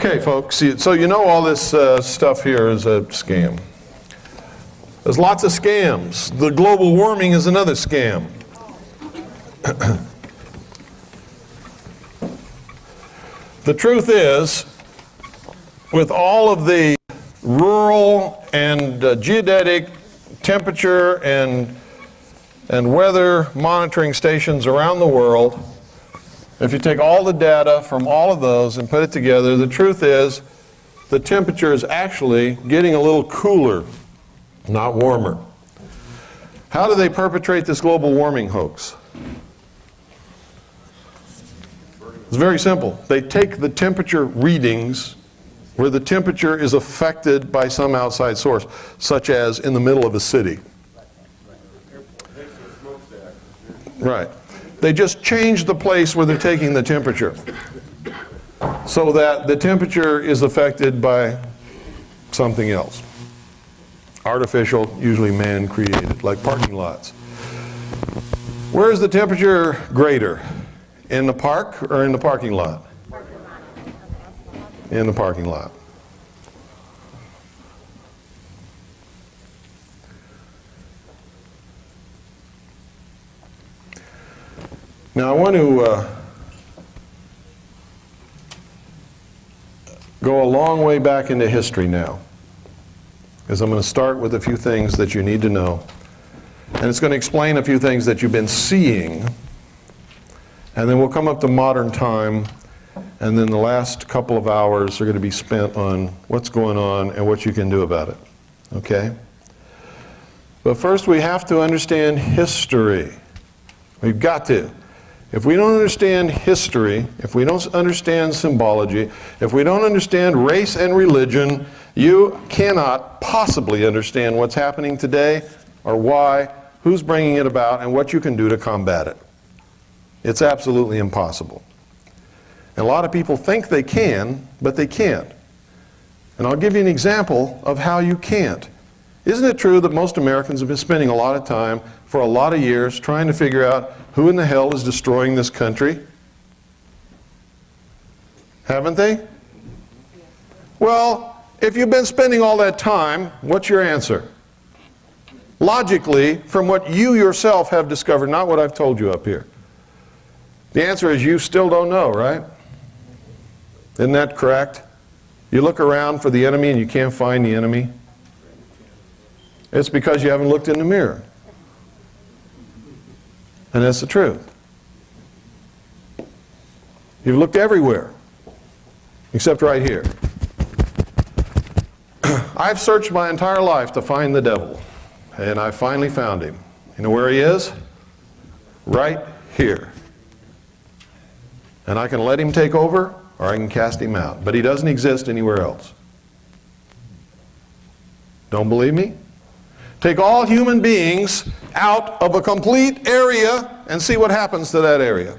Okay, folks, so you know all this stuff here is a scam. There's lots of scams. The global warming is another scam. The truth is, with all of the rural and geodetic temperature and weather monitoring stations around the world, if you take all the data from all of those and put it together, the truth is the temperature is actually getting a little cooler, not warmer. How do they perpetrate this global warming hoax? It's very simple. They take the temperature readings where the temperature is affected by some outside source, such as in the middle of a city. Right. They just change the place where they're taking the temperature so that the temperature is affected by something else. Artificial, usually man-created, like parking lots. Where is the temperature greater? In the park or in the parking lot? In the parking lot. Now I want to go a long way back into history now, because I'm going to start with a few things that you need to know. And it's going to explain a few things that you've been seeing. And then we'll come up to modern time, and then the last couple of hours are going to be spent on what's going on and what you can do about it. Okay? But first we have to understand history. We've got to. If we don't understand history, if we don't understand symbology, if we don't understand race and religion, you cannot possibly understand what's happening today, or why, who's bringing it about, and what you can do to combat it. It's absolutely impossible. And a lot of people think they can, but they can't. And I'll give you an example of how you can't. Isn't it true that most Americans have been spending a lot of time for a lot of years trying to figure out who in the hell is destroying this country? Haven't they? Well, if you've been spending all that time, what's your answer? Logically, from what you yourself have discovered, not what I've told you up here. The answer is you still don't know, right? Isn't that correct? You look around for the enemy and you can't find the enemy. It's because you haven't looked in the mirror. And that's the truth. You've looked everywhere, except right here. I've searched my entire life to find the devil, and I finally found him. You know where he is? Right here. And I can let him take over, or I can cast him out. But he doesn't exist anywhere else. Don't believe me? Take all human beings out of a complete area and see what happens to that area.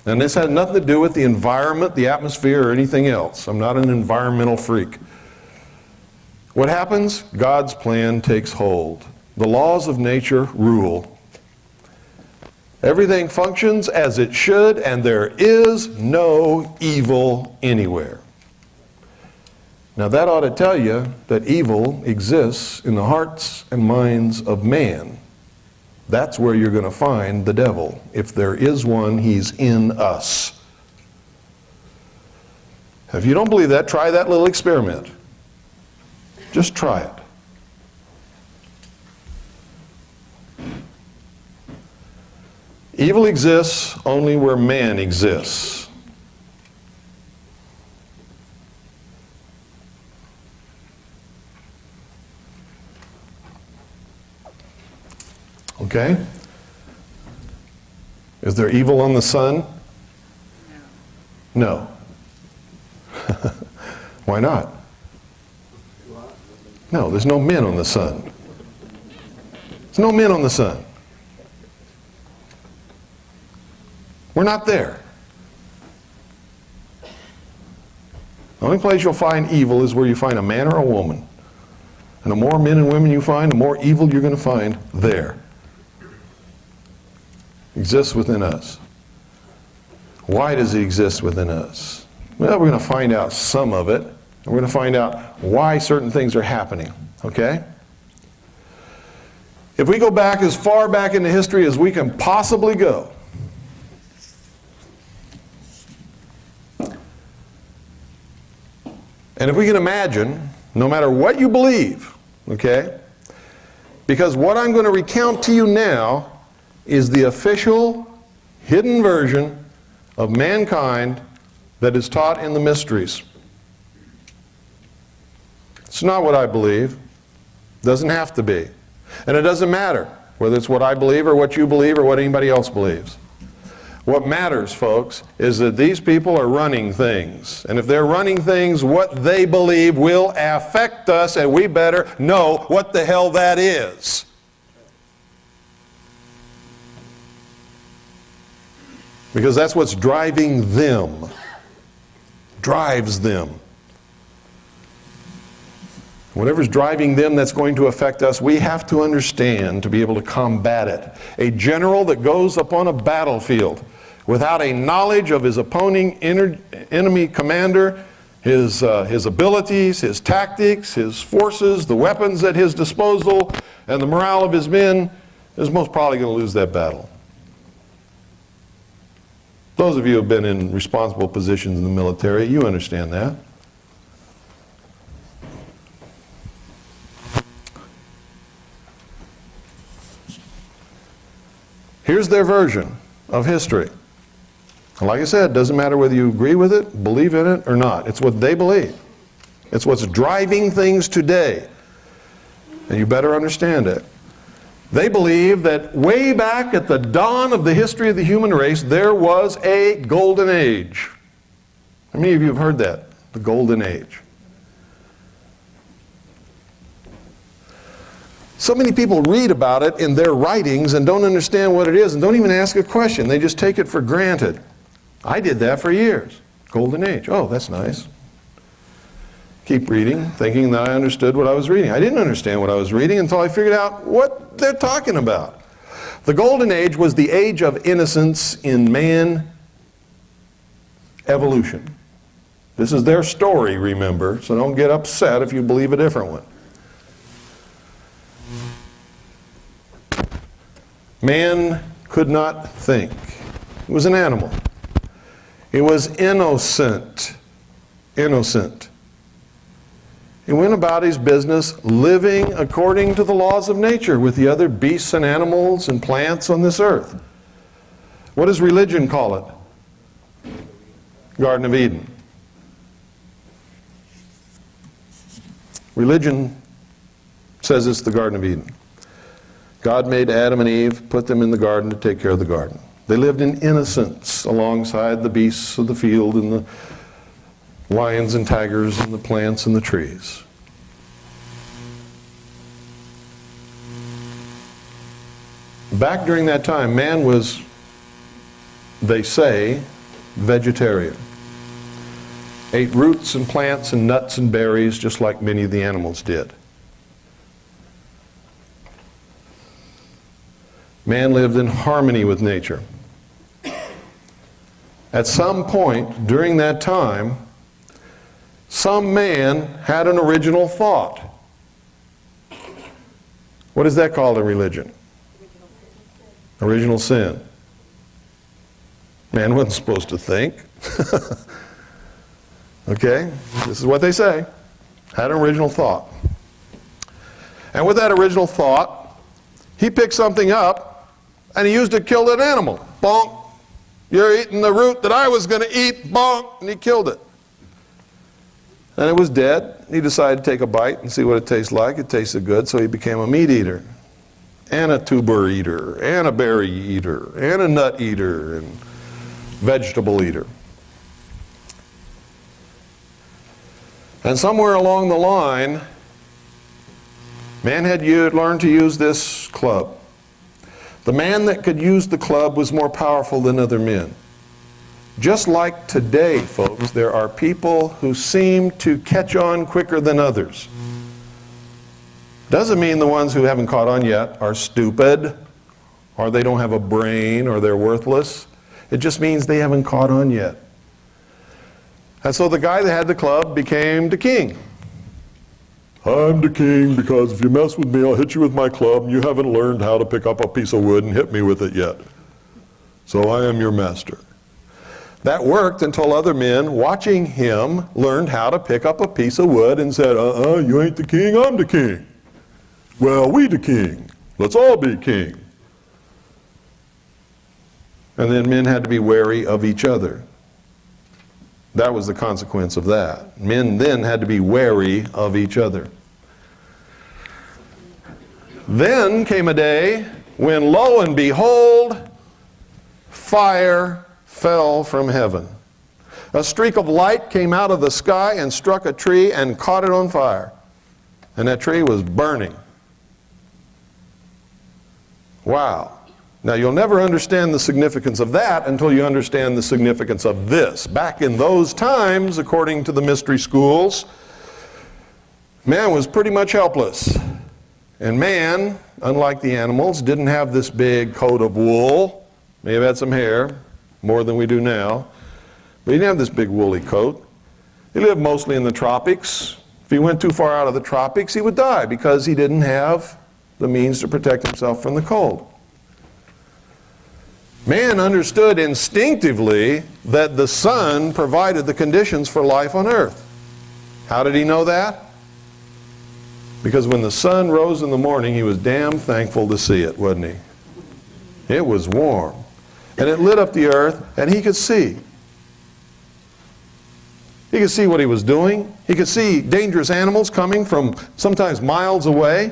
And this has nothing to do with the environment, the atmosphere, or anything else. I'm not an environmental freak. What happens? God's plan takes hold. The laws of nature rule. Everything functions as it should, and there is no evil anywhere. Now that ought to tell you that evil exists in the hearts and minds of man. That's where you're going to find the devil. If there is one, he's in us. If you don't believe that, try that little experiment. Just try it. Evil exists only where man exists. Okay? Is there evil on the sun? No. Why not? No, there's no men on the sun. There's no men on the sun. We're not there. The only place you'll find evil is where you find a man or a woman. And the more men and women you find, the more evil you're going to find there. Exists within us. Why does it exist within us? Well, we're going to find out some of it. And we're going to find out why certain things are happening, okay? If we go back as far back into history as we can possibly go, and if we can imagine, no matter what you believe, okay, because what I'm going to recount to you now is the official, hidden version of mankind that is taught in the mysteries. It's not what I believe. Doesn't have to be. And it doesn't matter whether it's what I believe or what you believe or what anybody else believes. What matters, folks, is that these people are running things. And if they're running things, what they believe will affect us, and we better know what the hell that is. Because that's what's driving them. Drives them. Whatever's driving them that's going to affect us, we have to understand to be able to combat it. A general that goes upon a battlefield without a knowledge of his opposing enemy commander, his abilities, his tactics, his forces, the weapons at his disposal, and the morale of his men, is most probably going to lose that battle. Those of you who have been in responsible positions in the military, you understand that. Here's their version of history. And like I said, it doesn't matter whether you agree with it, believe in it, or not. It's what they believe. It's what's driving things today. And you better understand it. They believe that way back at the dawn of the history of the human race, there was a golden age. How many of you have heard that? The golden age. So many people read about it in their writings and don't understand what it is and don't even ask a question. They just take it for granted. I did that for years. Golden age. Oh, that's nice. Keep reading, thinking that I understood what I was reading. I didn't understand what I was reading until I figured out what they're talking about. The golden age was the age of innocence in man evolution. This is their story, remember, so don't get upset if you believe a different one. Man could not think. It was an animal. It was innocent. Innocent. He went about his business living according to the laws of nature with the other beasts and animals and plants on this earth. What does religion call it? Garden of Eden. Religion says it's the Garden of Eden. God made Adam and Eve, put them in the garden to take care of the garden. They lived in innocence alongside the beasts of the field and the lions and tigers and the plants and the trees. Back during that time, man was, they say, vegetarian. Ate roots and plants and nuts and berries just like many of the animals did. Man lived in harmony with nature. At some point during that time, some man had an original thought. What is that called in religion? Original sin. Man wasn't supposed to think. Okay? This is what they say. Had an original thought. And with that original thought, he picked something up and he used it to kill an animal. Bonk. You're eating the root that I was going to eat. Bonk. And he killed it. And it was dead. He decided to take a bite and see what it tastes like. It tasted good, so he became a meat eater, and a tuber eater, and a berry eater, and a nut eater, and vegetable eater. And somewhere along the line, man had learned to use this club. The man that could use the club was more powerful than other men. Just like today, folks, there are people who seem to catch on quicker than others. Doesn't mean the ones who haven't caught on yet are stupid, or they don't have a brain, or they're worthless. It just means they haven't caught on yet. And so the guy that had the club became the king. I'm the king because if you mess with me, I'll hit you with my club, and you haven't learned how to pick up a piece of wood and hit me with it yet. So I am your master. That worked until other men watching him learned how to pick up a piece of wood and said, you ain't the king, I'm the king. Well, we the king. Let's all be king. And then men had to be wary of each other. That was the consequence of that. Men then had to be wary of each other. Then came a day when, lo and behold, fire fell from heaven. A streak of light came out of the sky and struck a tree and caught it on fire. And that tree was burning. Wow. Now, you'll never understand the significance of that until you understand the significance of this. Back in those times, according to the mystery schools, man was pretty much helpless. And man, unlike the animals, didn't have this big coat of wool. May have had some hair, more than we do now. But he didn't have this big woolly coat. He lived mostly in the tropics. If he went too far out of the tropics, he would die because he didn't have the means to protect himself from the cold. Man understood instinctively that the sun provided the conditions for life on earth. How did he know that? Because when the sun rose in the morning, he was damn thankful to see it, wasn't he? It was warm. And it lit up the earth, and he could see. He could see what he was doing. He could see dangerous animals coming from sometimes miles away.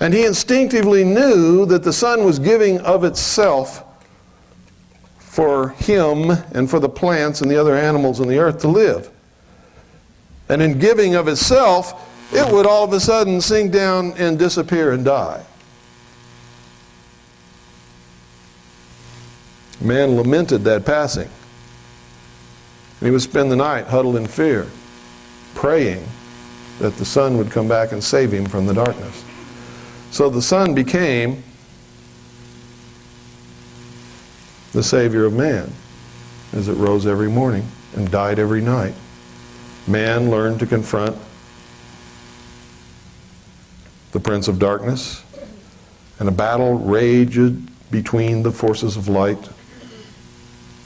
And he instinctively knew that the sun was giving of itself for him and for the plants and the other animals on the earth to live. And in giving of itself, it would all of a sudden sink down and disappear and die. Man lamented that passing. And he would spend the night huddled in fear, praying that the sun would come back and save him from the darkness. So the sun became the Savior of man as it rose every morning and died every night. Man learned to confront the prince of darkness, and a battle raged between the forces of light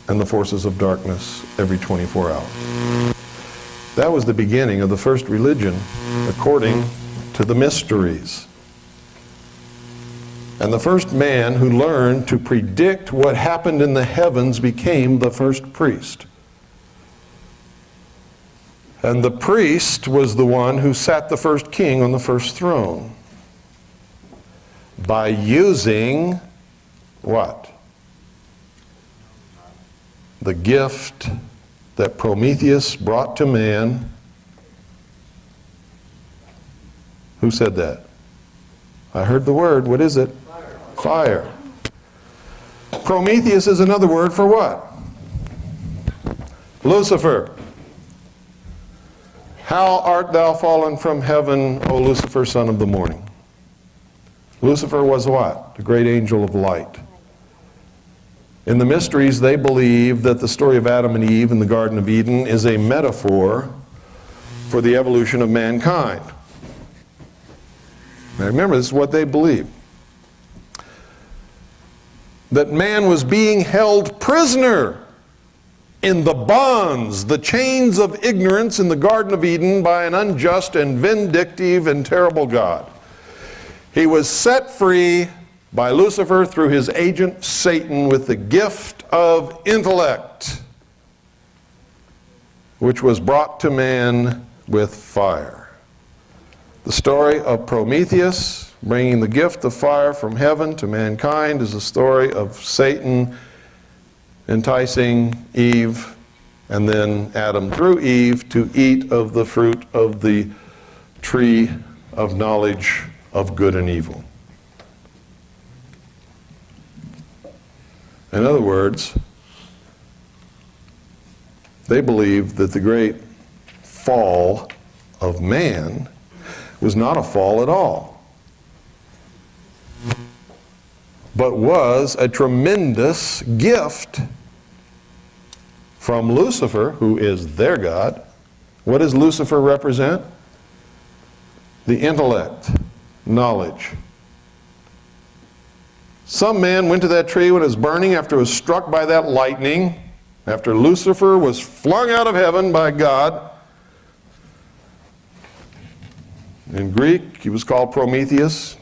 and the forces of darkness every 24 hours. That was the beginning of the first religion according to the mysteries. And the first man who learned to predict what happened in the heavens became the first priest. And the priest was the one who sat the first king on the first throne. By using what? The gift that Prometheus brought to man. Who said that? I heard the word. What is it? Fire. Prometheus is another word for what? Lucifer. How art thou fallen from heaven, O Lucifer, son of the morning? Lucifer was what? The great angel of light. In the mysteries, they believe that the story of Adam and Eve in the Garden of Eden is a metaphor for the evolution of mankind. Now remember, this is what they believe. That man was being held prisoner in the bonds, the chains of ignorance in the Garden of Eden by an unjust and vindictive and terrible God. He was set free by Lucifer through his agent Satan with the gift of intellect, which was brought to man with fire. The story of Prometheus bringing the gift of fire from heaven to mankind is a story of Satan enticing Eve and then Adam through Eve to eat of the fruit of the tree of knowledge of good and evil. In other words, they believe that the great fall of man was not a fall at all, but was a tremendous gift from Lucifer, who is their God. What does Lucifer represent? The intellect, knowledge. Some man went to that tree when it was burning after it was struck by that lightning, after Lucifer was flung out of heaven by God. In Greek, he was called Prometheus,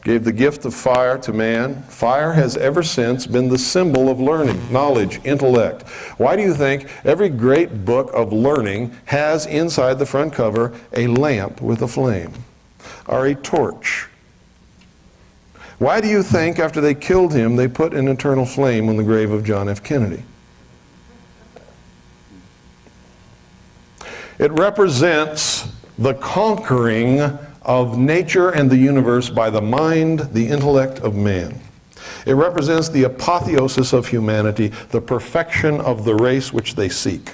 gave the gift of fire to man. Fire has ever since been the symbol of learning, knowledge, intellect. Why do you think every great book of learning has inside the front cover a lamp with a flame, or a torch? Why do you think after they killed him they put an eternal flame on the grave of John F. Kennedy? It represents the conquering of nature and the universe by the mind, the intellect of man. It represents the apotheosis of humanity, the perfection of the race which they seek.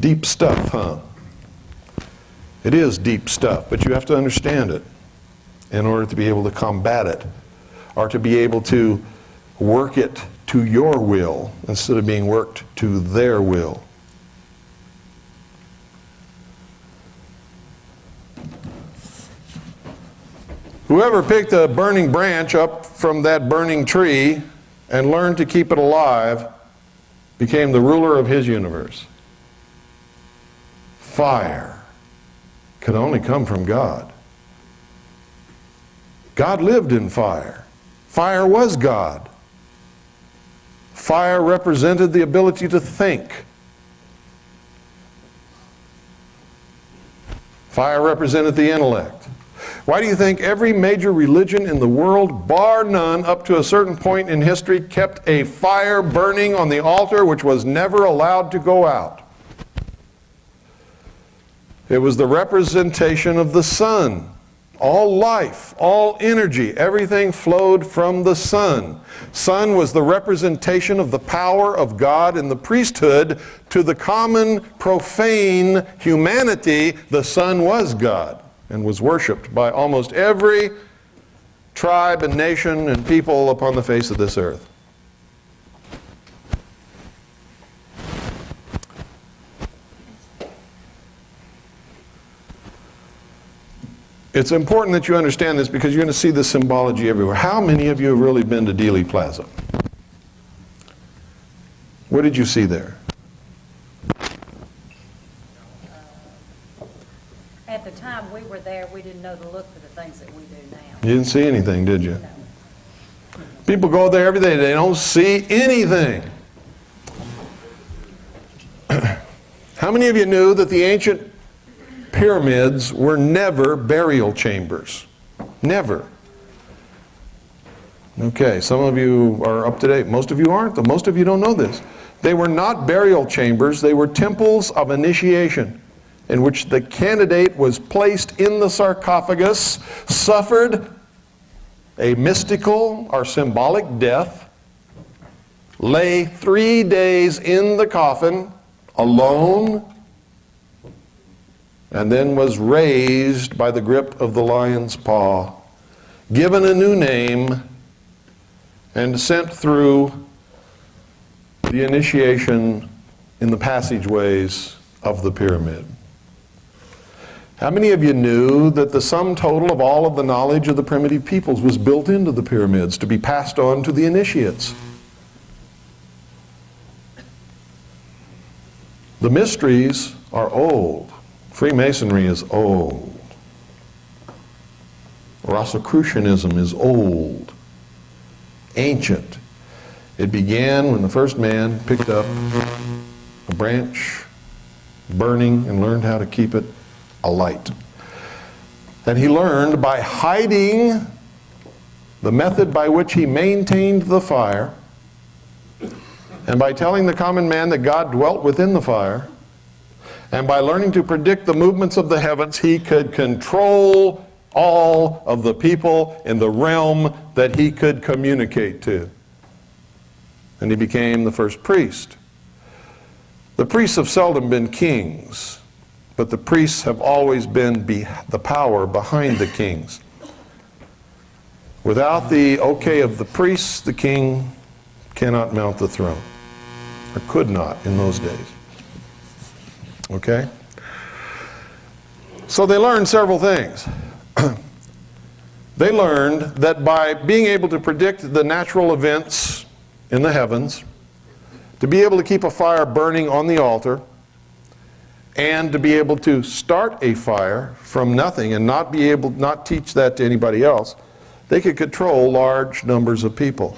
Deep stuff, huh? It is deep stuff, but you have to understand it in order to be able to combat it, or to be able to work it to your will instead of being worked to their will. Whoever picked a burning branch up from that burning tree and learned to keep it alive became the ruler of his universe. Fire could only come from God. God lived in fire. Fire was God. Fire represented the ability to think. Fire represented the intellect. Why do you think every major religion in the world, bar none, up to a certain point in history, kept a fire burning on the altar which was never allowed to go out? It was the representation of the sun. All life, all energy, everything flowed from the sun. Sun was the representation of the power of God in the priesthood. To the common, profane humanity, the sun was God and was worshipped by almost every tribe and nation and people upon the face of this earth. It's important that you understand this because you're going to see this symbology everywhere. How many of you have really been to Dealey Plaza? What did you see there? At the time we were there, we didn't know to look for the things that we do now. You didn't see anything, did you? No. People go there every day. They don't see anything. How many of you knew that the ancient pyramids were never burial chambers? Never. Okay, some of you are up to date. Most of you aren't, though. Most of you don't know this. They were not burial chambers. They were temples of initiation in which the candidate was placed in the sarcophagus, suffered a mystical or symbolic death, lay 3 days in the coffin alone, and then was raised by the grip of the lion's paw, given a new name, and sent through the initiation in the passageways of the pyramid. How many of you knew that the sum total of all of the knowledge of the primitive peoples was built into the pyramids to be passed on to the initiates? The mysteries are old. Freemasonry is old. Rosicrucianism is old, ancient. It began when the first man picked up a branch, burning, and learned how to keep it alight. And he learned by hiding the method by which he maintained the fire, and by telling the common man that God dwelt within the fire, and by learning to predict the movements of the heavens, he could control all of the people in the realm that he could communicate to. And he became the first priest. The priests have seldom been kings. but the priests have always been the power behind the kings. Without the okay of the priests, the king cannot mount the throne, or could not in those days. Okay? So they learned several things. They learned that by being able to predict the natural events in the heavens, to be able to keep a fire burning on the altar, and to be able to start a fire from nothing and not teach that to anybody else, they could control large numbers of people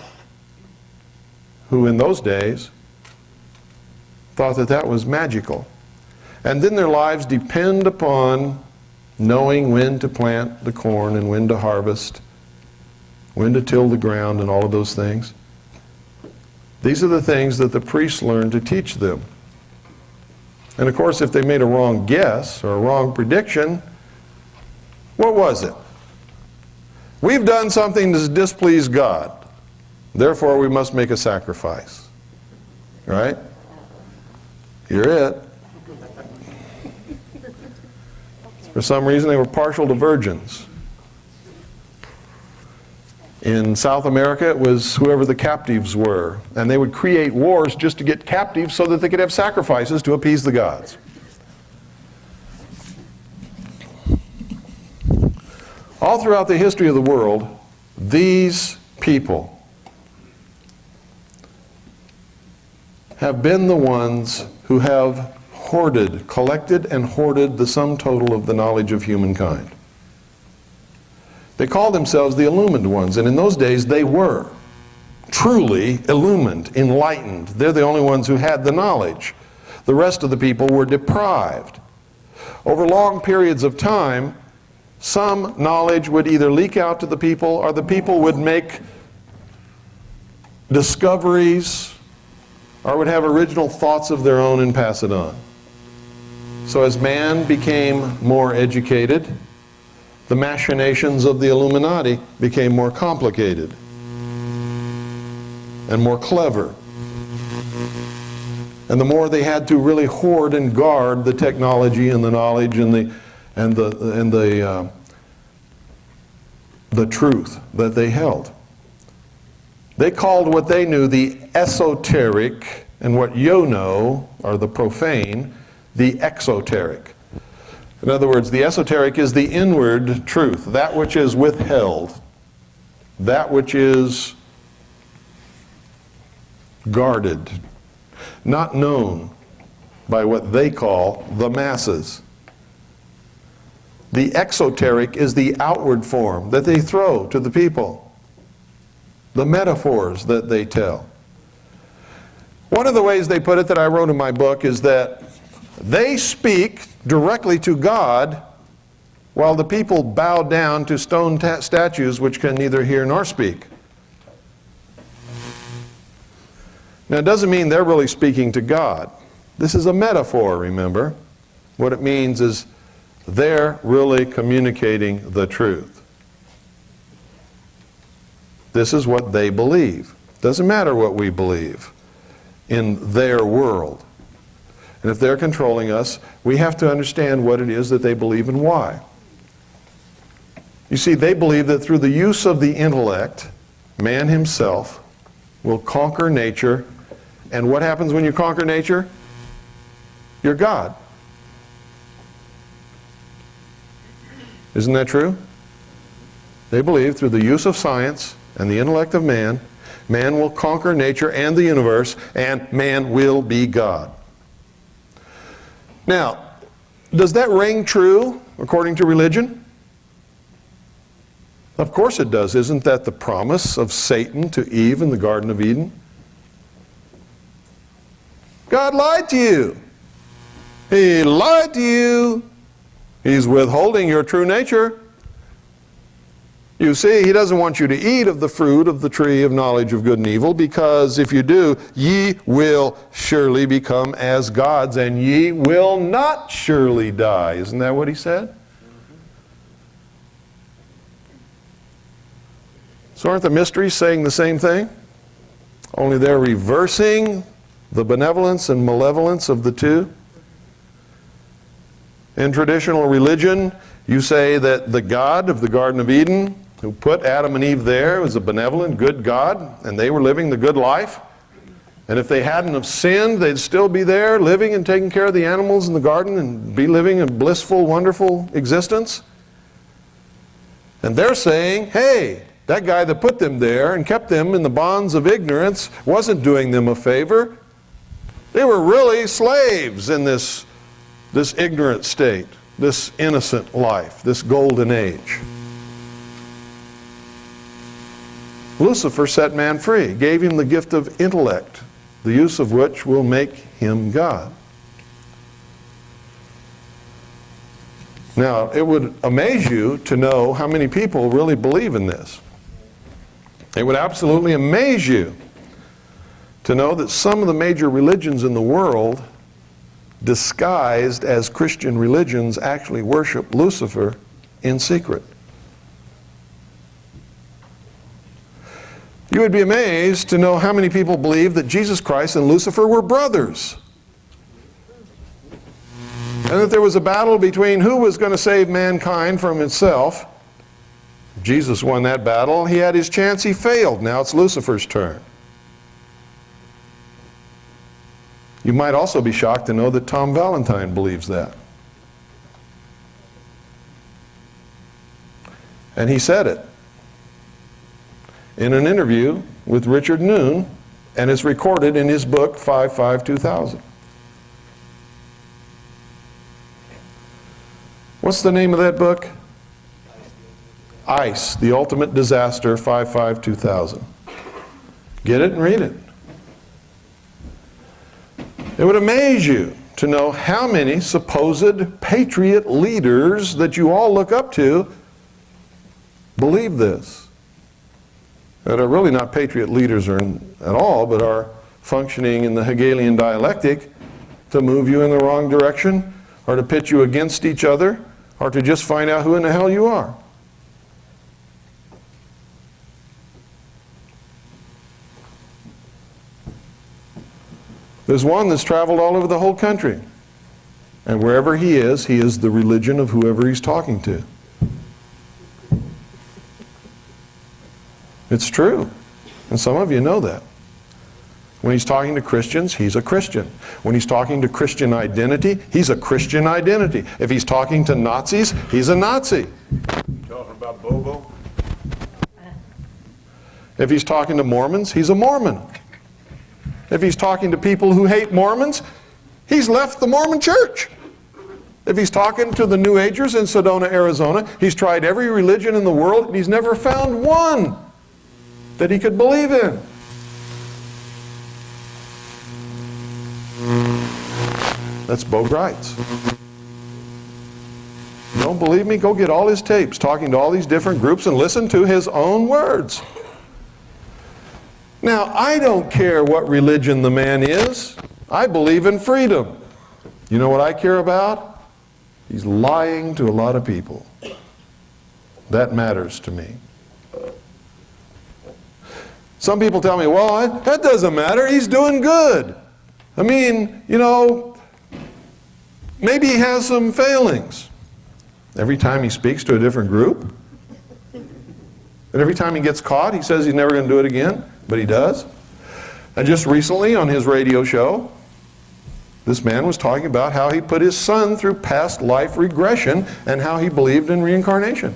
who in those days thought that that was magical. And then their lives depend upon knowing when to plant the corn and when to harvest, when to till the ground and all of those things. These are the things that the priests learned to teach them. And of course, if they made a wrong guess or a wrong prediction, what was it? We've done something to displease God, therefore we must make a sacrifice. Right? You're it. For some reason, they were partial to virgins. In South America, it was whoever the captives were. And they would create wars just to get captives so that they could have sacrifices to appease the gods. All throughout the history of the world, these people have been the ones who have collected and hoarded the sum total of the knowledge of humankind. They call themselves the illumined ones, and in those days they were truly illumined, enlightened. They're the only ones who had the knowledge. The rest of the people were deprived. Over long periods of time, some knowledge would either leak out to the people, or the people would make discoveries, or would have original thoughts of their own and pass it on. So as man became more educated, the machinations of the Illuminati became more complicated and more clever. And the more they had to really hoard and guard the technology and the knowledge and the truth that they held. They called what they knew the esoteric, and what you know, or the profane, the exoteric. In other words, the esoteric is the inward truth, that which is withheld, that which is guarded, not known by what they call the masses. The exoteric is the outward form that they throw to the people, the metaphors that they tell. One of the ways they put it that I wrote in my book is that they speak directly to God while the people bow down to stone statues which can neither hear nor speak. Now, it doesn't mean they're really speaking to God. This is a metaphor, remember. What it means is they're really communicating the truth. This is what they believe. Doesn't matter what we believe in their world. And if they're controlling us, we have to understand what it is that they believe and why. You see, they believe that through the use of the intellect, man himself will conquer nature. And what happens when you conquer nature? You're God. Isn't that true? They believe through the use of science and the intellect of man, man will conquer nature and the universe, and man will be God. Now, does that ring true according to religion? Of course it does. Isn't that the promise of Satan to Eve in the Garden of Eden? God lied to you. He lied to you. He's withholding your true nature. You see, he doesn't want you to eat of the fruit of the tree of knowledge of good and evil, because if you do, ye will surely become as gods, and ye will not surely die. Isn't that what he said? So aren't the mysteries saying the same thing? Only they're reversing the benevolence and malevolence of the two. In traditional religion, you say that the God of the Garden of Eden, who put Adam and Eve there, was a benevolent, good God, and they were living the good life. And if they hadn't have sinned, they'd still be there, living and taking care of the animals in the garden and be living a blissful, wonderful existence. And they're saying, hey, that guy that put them there and kept them in the bonds of ignorance wasn't doing them a favor. They were really slaves in this ignorant state, this innocent life, this golden age. Lucifer set man free, gave him the gift of intellect, the use of which will make him God. Now, it would amaze you to know how many people really believe in this. It would absolutely amaze you to know that some of the major religions in the world, disguised as Christian religions, actually worship Lucifer in secret. You would be amazed to know how many people believe that Jesus Christ and Lucifer were brothers. And that there was a battle between who was going to save mankind from itself. Jesus won that battle. He had his chance. He failed. Now it's Lucifer's turn. You might also be shocked to know that Tom Valentine believes that. And he said it in an interview with Richard Noon, and it's recorded in his book 5/5/2000. What's the name of that book? Ice, the Ultimate Disaster, 5/5/2000. Get it and read it. It would amaze you to know how many supposed patriot leaders that you all look up to believe this. That are really not patriot leaders at all, but are functioning in the Hegelian dialectic to move you in the wrong direction, or to pit you against each other, or to just find out who in the hell you are. There's one that's traveled all over the whole country. And wherever he is the religion of whoever he's talking to. It's true. And some of you know that. When he's talking to Christians, he's a Christian. When he's talking to Christian identity, he's a Christian identity. If he's talking to Nazis, he's a Nazi. Talking about Bobo? If he's talking to Mormons, he's a Mormon. If he's talking to people who hate Mormons, he's left the Mormon church. If he's talking to the New Agers in Sedona, Arizona, he's tried every religion in the world and he's never found one that he could believe in. That's Bo Greitz. You don't believe me? Go get all his tapes talking to all these different groups and listen to his own words. Now, I don't care what religion the man is. I believe in freedom. You know what I care about? He's lying to a lot of people. That matters to me. Some people tell me, well, that doesn't matter. He's doing good. I mean, you know, maybe he has some failings. Every time he speaks to a different group, and every time he gets caught, he says he's never going to do it again, but he does. And just recently on his radio show, this man was talking about how he put his son through past life regression and how he believed in reincarnation.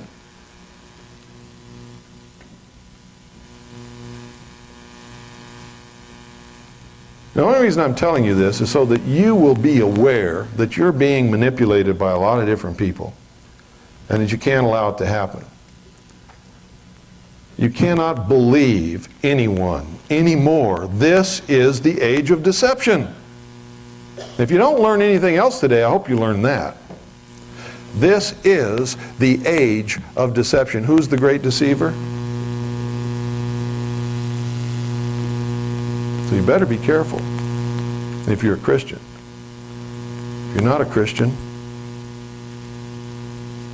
The only reason I'm telling you this is so that you will be aware that you're being manipulated by a lot of different people and that you can't allow it to happen. You cannot believe anyone anymore. This is the age of deception. If you don't learn anything else today, I hope you learn that. This is the age of deception. Who's the great deceiver? So you better be careful if you're a Christian. If you're not a Christian,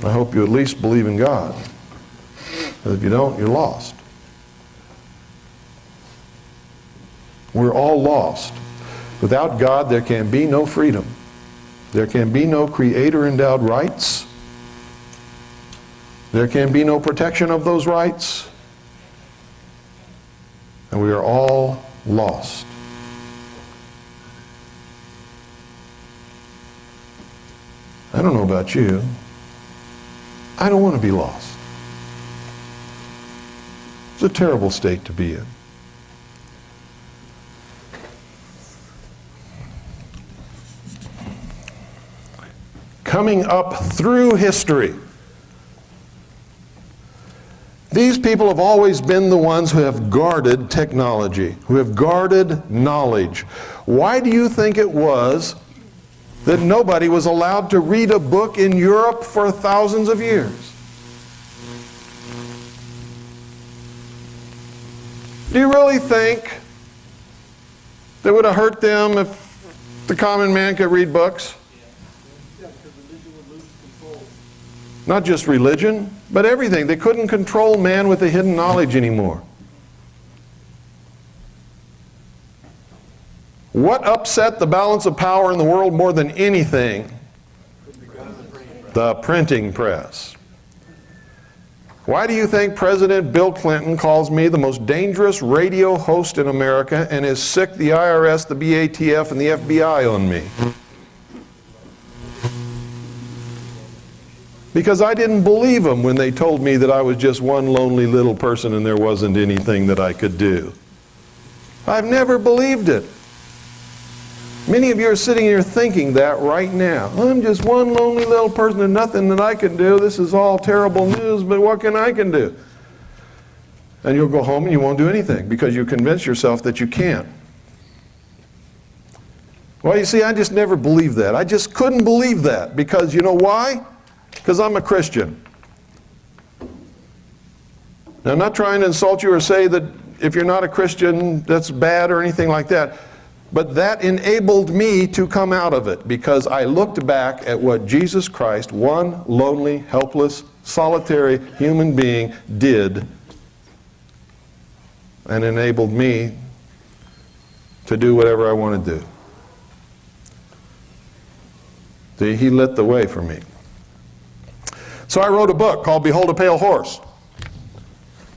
I hope you at least believe in God. But if you don't, you're lost. We're all lost. Without God, there can be no freedom. There can be no creator-endowed rights. There can be no protection of those rights. And we are all lost. I don't know about you. I don't want to be lost. It's a terrible state to be in. Coming up through history, these people have always been the ones who have guarded technology, who have guarded knowledge. Why do you think it was that nobody was allowed to read a book in Europe for thousands of years? Do you really think that it would have hurt them if the common man could read books? Not just religion, but everything. They couldn't control man with the hidden knowledge anymore. What upset the balance of power in the world more than anything? The printing press. Why do you think President Bill Clinton calls me the most dangerous radio host in America and is sick the IRS, the BATF, and the FBI on me? Because I didn't believe them when they told me that I was just one lonely little person and there wasn't anything that I could do. I've never believed it. Many of you are sitting here thinking that right now. I'm just one lonely little person and nothing that I can do. This is all terrible news, but what can I do? And you'll go home and you won't do anything because you convince yourself that you can't. Well, you see, I just never believed that. I just couldn't believe that because you know why? Because I'm a Christian. Now, I'm not trying to insult you or say that if you're not a Christian, that's bad or anything like that. But that enabled me to come out of it because I looked back at what Jesus Christ, one lonely, helpless, solitary human being, did and enabled me to do whatever I want to do. See, he lit the way for me. So I wrote a book called Behold a Pale Horse.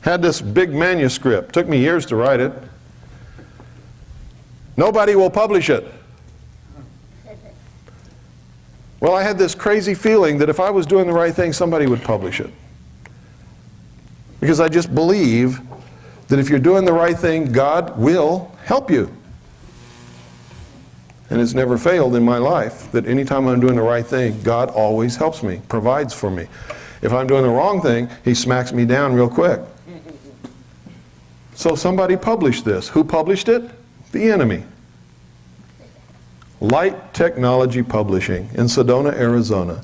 Had this big manuscript. Took me years to write it. Nobody will publish it. Well, I had this crazy feeling that if I was doing the right thing, somebody would publish it. Because I just believe that if you're doing the right thing, God will help you. And it's never failed in my life that anytime I'm doing the right thing, God always helps me, provides for me. If I'm doing the wrong thing, He smacks me down real quick. So somebody published this. Who published it? The enemy. Light Technology Publishing in Sedona, Arizona,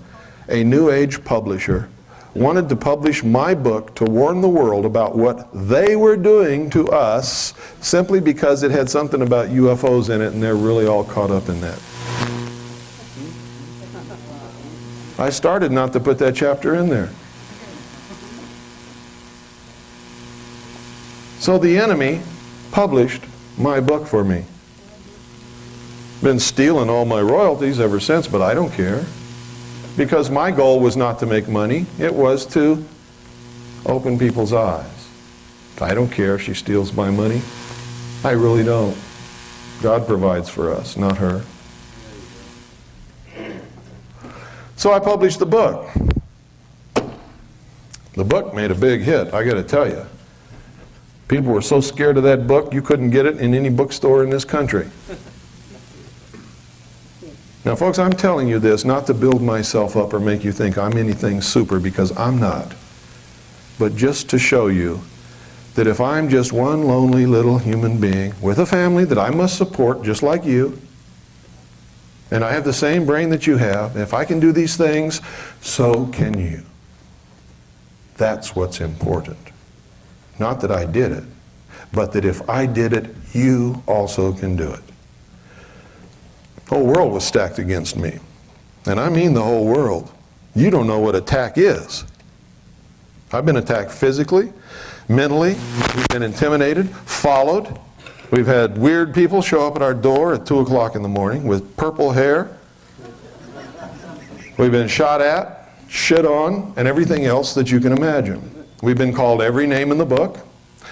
a New Age publisher, wanted to publish my book to warn the world about what they were doing to us simply because it had something about UFOs in it and they're really all caught up in that. I started not to put that chapter in there. So the enemy published my book for me. Been stealing all my royalties ever since, but I don't care. Because my goal was not to make money, it was to open people's eyes. I don't care if she steals my money. I really don't. God provides for us, not her. So I published the book. The book made a big hit, I got to tell you. People were so scared of that book, you couldn't get it in any bookstore in this country. Now, folks, I'm telling you this not to build myself up or make you think I'm anything super, because I'm not. But just to show you that if I'm just one lonely little human being with a family that I must support just like you, and I have the same brain that you have, if I can do these things, so can you. That's what's important. Not that I did it, but that if I did it, you also can do it. The whole world was stacked against me. And I mean the whole world. You don't know what attack is. I've been attacked physically, mentally. We've been intimidated, followed. We've had weird people show up at our door at 2 o'clock in the morning with purple hair. We've been shot at, shit on, and everything else that you can imagine. We've been called every name in the book.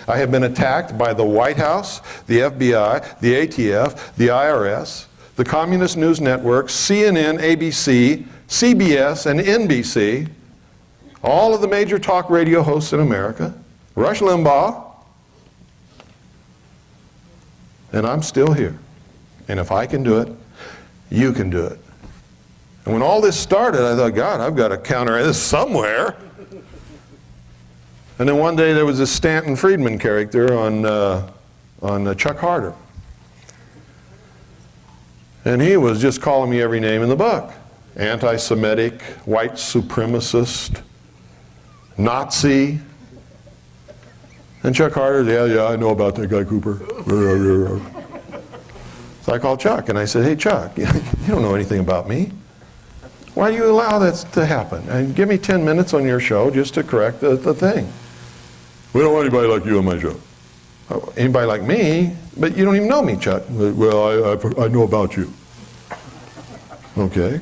I have been attacked by the White House, the FBI, the ATF, the IRS, the Communist News Network, CNN, ABC, CBS, and NBC, all of the major talk radio hosts in America, Rush Limbaugh, and I'm still here. And if I can do it, you can do it. And when all this started, I thought, God, I've got to counter this somewhere. And then one day there was this Stanton Friedman character on Chuck Harder. And he was just calling me every name in the book. Anti-Semitic, white supremacist, Nazi. And Chuck Harder, yeah, I know about that guy, Cooper. So I called Chuck and I said, hey Chuck, you don't know anything about me. Why do you allow that to happen? And give me 10 minutes on your show just to correct the thing. We don't want anybody like you on my show. Oh, anybody like me? But you don't even know me, Chuck. Well, I know about you. Okay.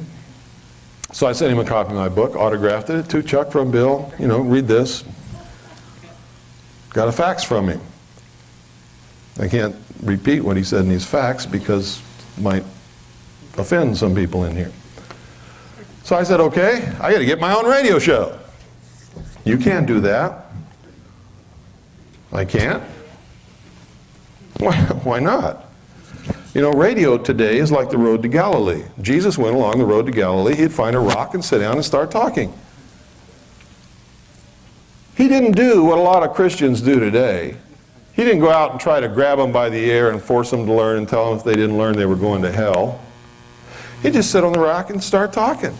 So I sent him a copy of my book, autographed it to Chuck from Bill. You know, read this. Got a fax from him. I can't repeat what he said in these fax because it might offend some people in here. So I said, okay, I got to get my own radio show. You can't do that. I can't. Why not? You know, radio today is like the road to Galilee. Jesus went along the road to Galilee. He'd find a rock and sit down and start talking. He didn't do what a lot of Christians do today. He didn't go out and try to grab them by the ear and force them to learn and tell them if they didn't learn they were going to hell. He'd just sit on the rock and start talking.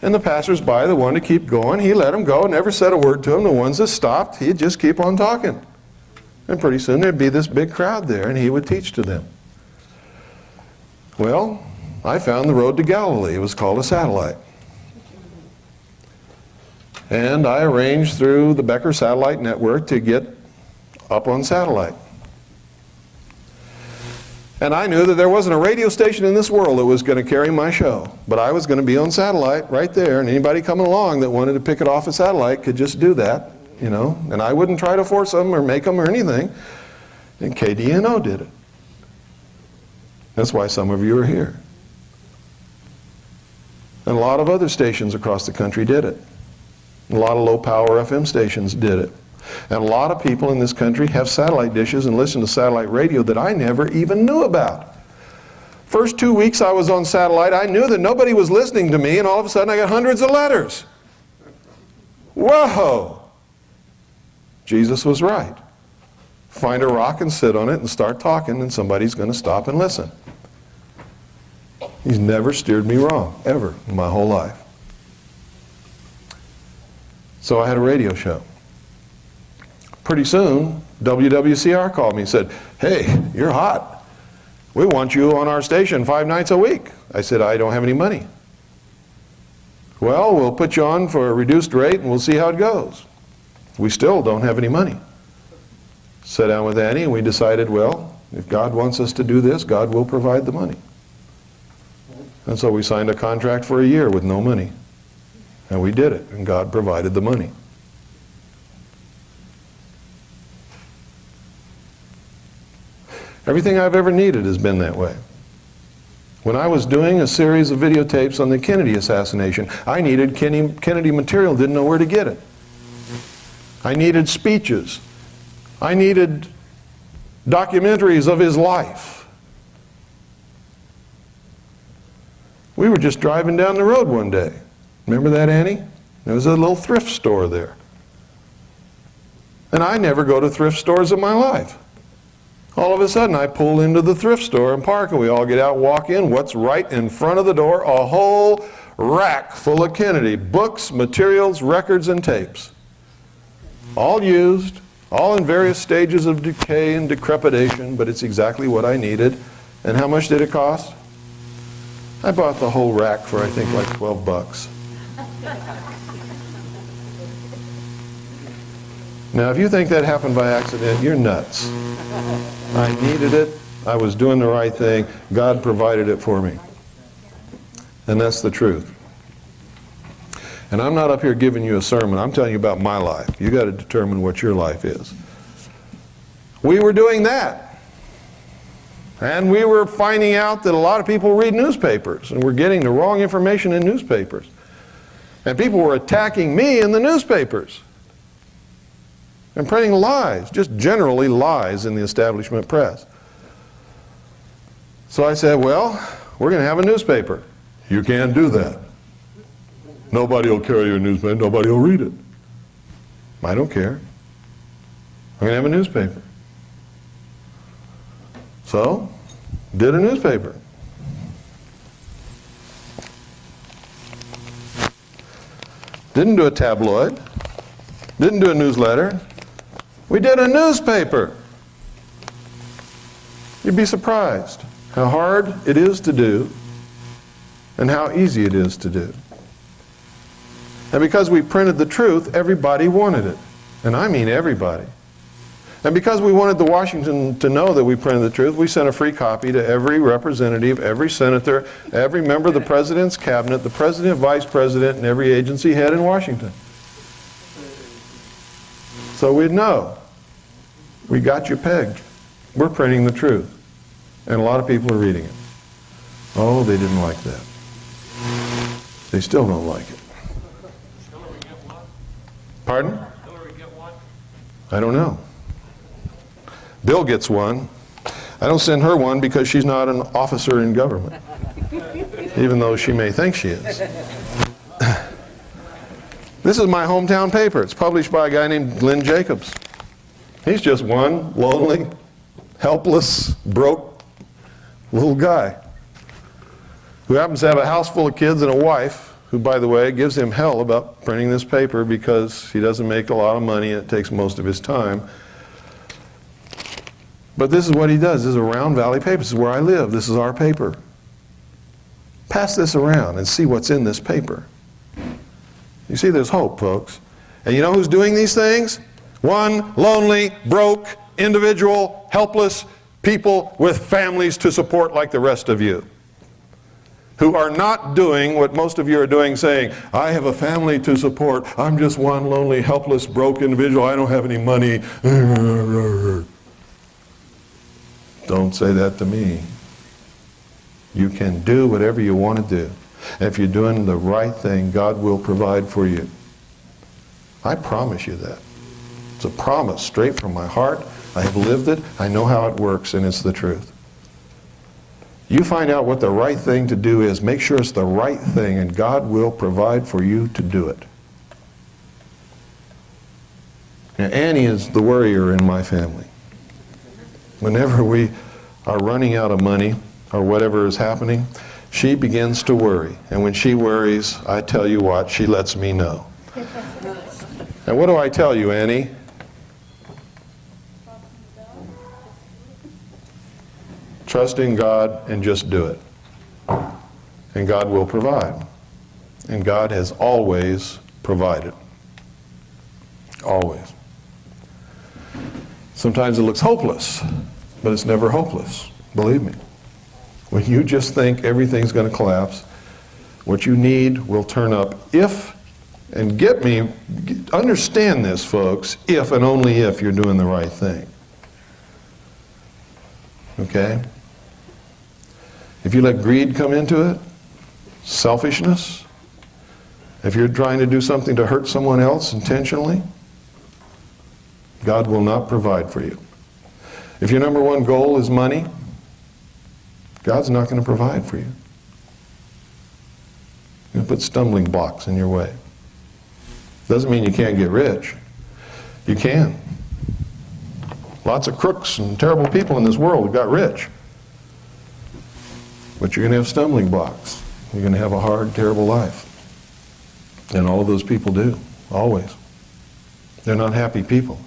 And the passersby, the one to keep going, he let them go, never said a word to them. The ones that stopped, he'd just keep on talking. And pretty soon there'd be this big crowd there, and he would teach to them. Well, I found the road to Galilee. It was called a satellite. And I arranged through the Becker Satellite Network to get up on satellite. And I knew that there wasn't a radio station in this world that was going to carry my show. But I was going to be on satellite right there, and anybody coming along that wanted to pick it off a satellite could just do that, you know. And I wouldn't try to force them or make them or anything. And KDNO did it. That's why some of you are here. And a lot of other stations across the country did it. A lot of low-power FM stations did it. And a lot of people in this country have satellite dishes and listen to satellite radio that I never even knew about. First 2 weeks I was on satellite, I knew that nobody was listening to me, and all of a sudden I got hundreds of letters. Whoa! Jesus was right. Find a rock and sit on it and start talking, and somebody's going to stop and listen. He's never steered me wrong, ever, in my whole life. So I had a radio show. Pretty soon, WWCR called me and said, hey, you're hot. We want you on our station 5 nights a week. I said, I don't have any money. Well, we'll put you on for a reduced rate and we'll see how it goes. We still don't have any money. Sat down with Annie and we decided, well, if God wants us to do this, God will provide the money. And so we signed a contract for a year with no money. And we did it, and God provided the money. Everything I've ever needed has been that way. When I was doing a series of videotapes on the Kennedy assassination, I needed Kennedy material, didn't know where to get it. I needed speeches. I needed documentaries of his life. We were just driving down the road one day. Remember that, Annie? There was a little thrift store there. And I never go to thrift stores in my life. All of a sudden, I pull into the thrift store and park, and we all get out and walk in. What's right in front of the door? A whole rack full of Kennedy. Books, materials, records, and tapes. All used, all in various stages of decay and decrepitation, but it's exactly what I needed. And how much did it cost? I bought the whole rack for, I think, like 12 bucks. Now, if you think that happened by accident, you're nuts. I needed it. I was doing the right thing. God provided it for me. And that's the truth. And I'm not up here giving you a sermon. I'm telling you about my life. You got to determine what your life is. We were doing that. And we were finding out that a lot of people read newspapers, and we're getting the wrong information in newspapers. And people were attacking me in the newspapers and printing lies, just generally lies in the establishment press. So I said, well, we're going to have a newspaper. You can't do that. Nobody will carry your newspaper. Nobody will read it. I don't care. I'm going to have a newspaper. So, did a newspaper. Didn't do a tabloid. Didn't do a newsletter. We did a newspaper. You'd be surprised how hard it is to do and how easy it is to do. And because we printed the truth, everybody wanted it. And I mean everybody. And because we wanted the Washington to know that we printed the truth, we sent a free copy to every representative, every senator, every member of the president's cabinet, the president, vice president, and every agency head in Washington. So we'd know. We got you pegged. We're printing the truth. And a lot of people are reading it. Oh, they didn't like that. They still don't like it. Pardon? I don't know. Bill gets one. I don't send her one because she's not an officer in government, even though she may think she is. This is my hometown paper. It's published by a guy named Lynn Jacobs. He's just one lonely, helpless, broke little guy who happens to have a house full of kids and a wife who, by the way, gives him hell about printing this paper because he doesn't make a lot of money and it takes most of his time. But this is what he does. This is a Round Valley paper. This is where I live. This is our paper. Pass this around and see what's in this paper. You see, there's hope, folks. And you know who's doing these things? One lonely, broke, individual, helpless people with families to support like the rest of you, who are not doing what most of you are doing, saying, I have a family to support. I'm just one lonely, helpless, broke individual. I don't have any money. Don't say that to me. You can do whatever you want to do. And if you're doing the right thing, God will provide for you. I promise you that. It's a promise straight from my heart. I have lived it. I know how it works, and it's the truth. You find out what the right thing to do is. Make sure it's the right thing, and God will provide for you to do it. Now, Annie is the worrier in my family. Whenever we are running out of money or whatever is happening, she begins to worry. And when she worries, I tell you what, she lets me know. And what do I tell you, Annie? Trust in God and just do it. And God will provide. And God has always provided. Always. Sometimes it looks hopeless, but it's never hopeless. Believe me. When you just think everything's going to collapse, what you need will turn up if, and get me, understand this, folks, if and only if you're doing the right thing. Okay? If you let greed come into it, selfishness, if you're trying to do something to hurt someone else intentionally, God will not provide for you. If your number one goal is money, God's not going to provide for you. He's going to put stumbling blocks in your way. Doesn't mean you can't get rich. You can. Lots of crooks and terrible people in this world have got rich. But you're going to have stumbling blocks. You're going to have a hard, terrible life. And all of those people do, always. They're not happy people.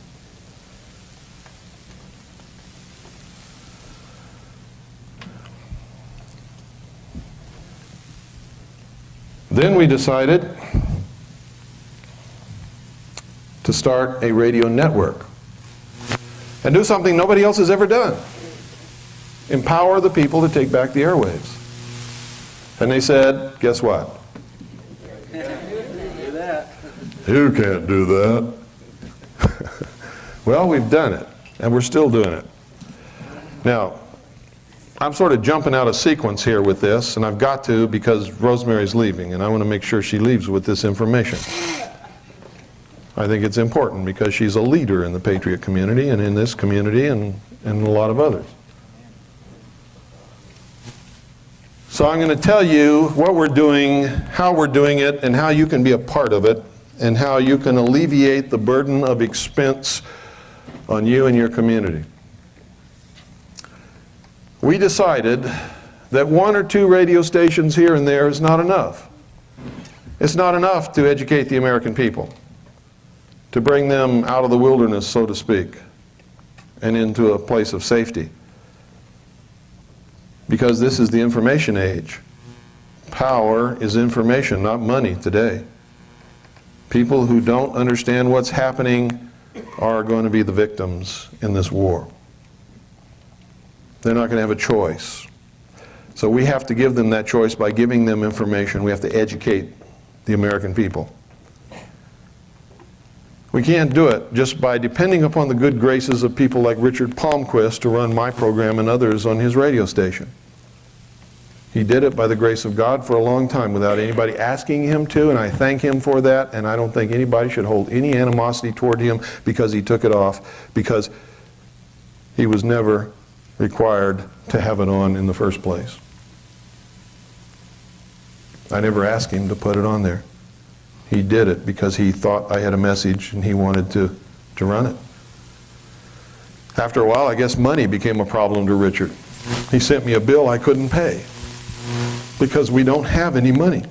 Then we decided to start a radio network and do something nobody else has ever done. Empower the people to take back the airwaves. And they said, guess what? You can't do that. Well, we've done it, and we're still doing it. Now, I'm sort of jumping out of sequence here with this, and I've got to because Rosemary's leaving, and I want to make sure she leaves with this information. I think it's important because she's a leader in the Patriot community and in this community and a lot of others. So I'm going to tell you what we're doing, how we're doing it, and how you can be a part of it, and how you can alleviate the burden of expense on you and your community. We decided that 1 or 2 radio stations here and there is not enough. It's not enough to educate the American people, to bring them out of the wilderness, so to speak, and into a place of safety. Because this is the information age. Power is information, not money today. People who don't understand what's happening are going to be the victims in this war. They're not going to have a choice. So we have to give them that choice by giving them information. We have to educate the American people. We can't do it just by depending upon the good graces of people like Richard Palmquist to run my program and others on his radio station. He did it by the grace of God for a long time without anybody asking him to, and I thank him for that, and I don't think anybody should hold any animosity toward him because he took it off, because he was never required to have it on in the first place. I never asked him to put it on there. He did it because he thought I had a message and he wanted to run it. After a while, I guess money became a problem to Richard. He sent me a bill I couldn't pay because we don't have any money.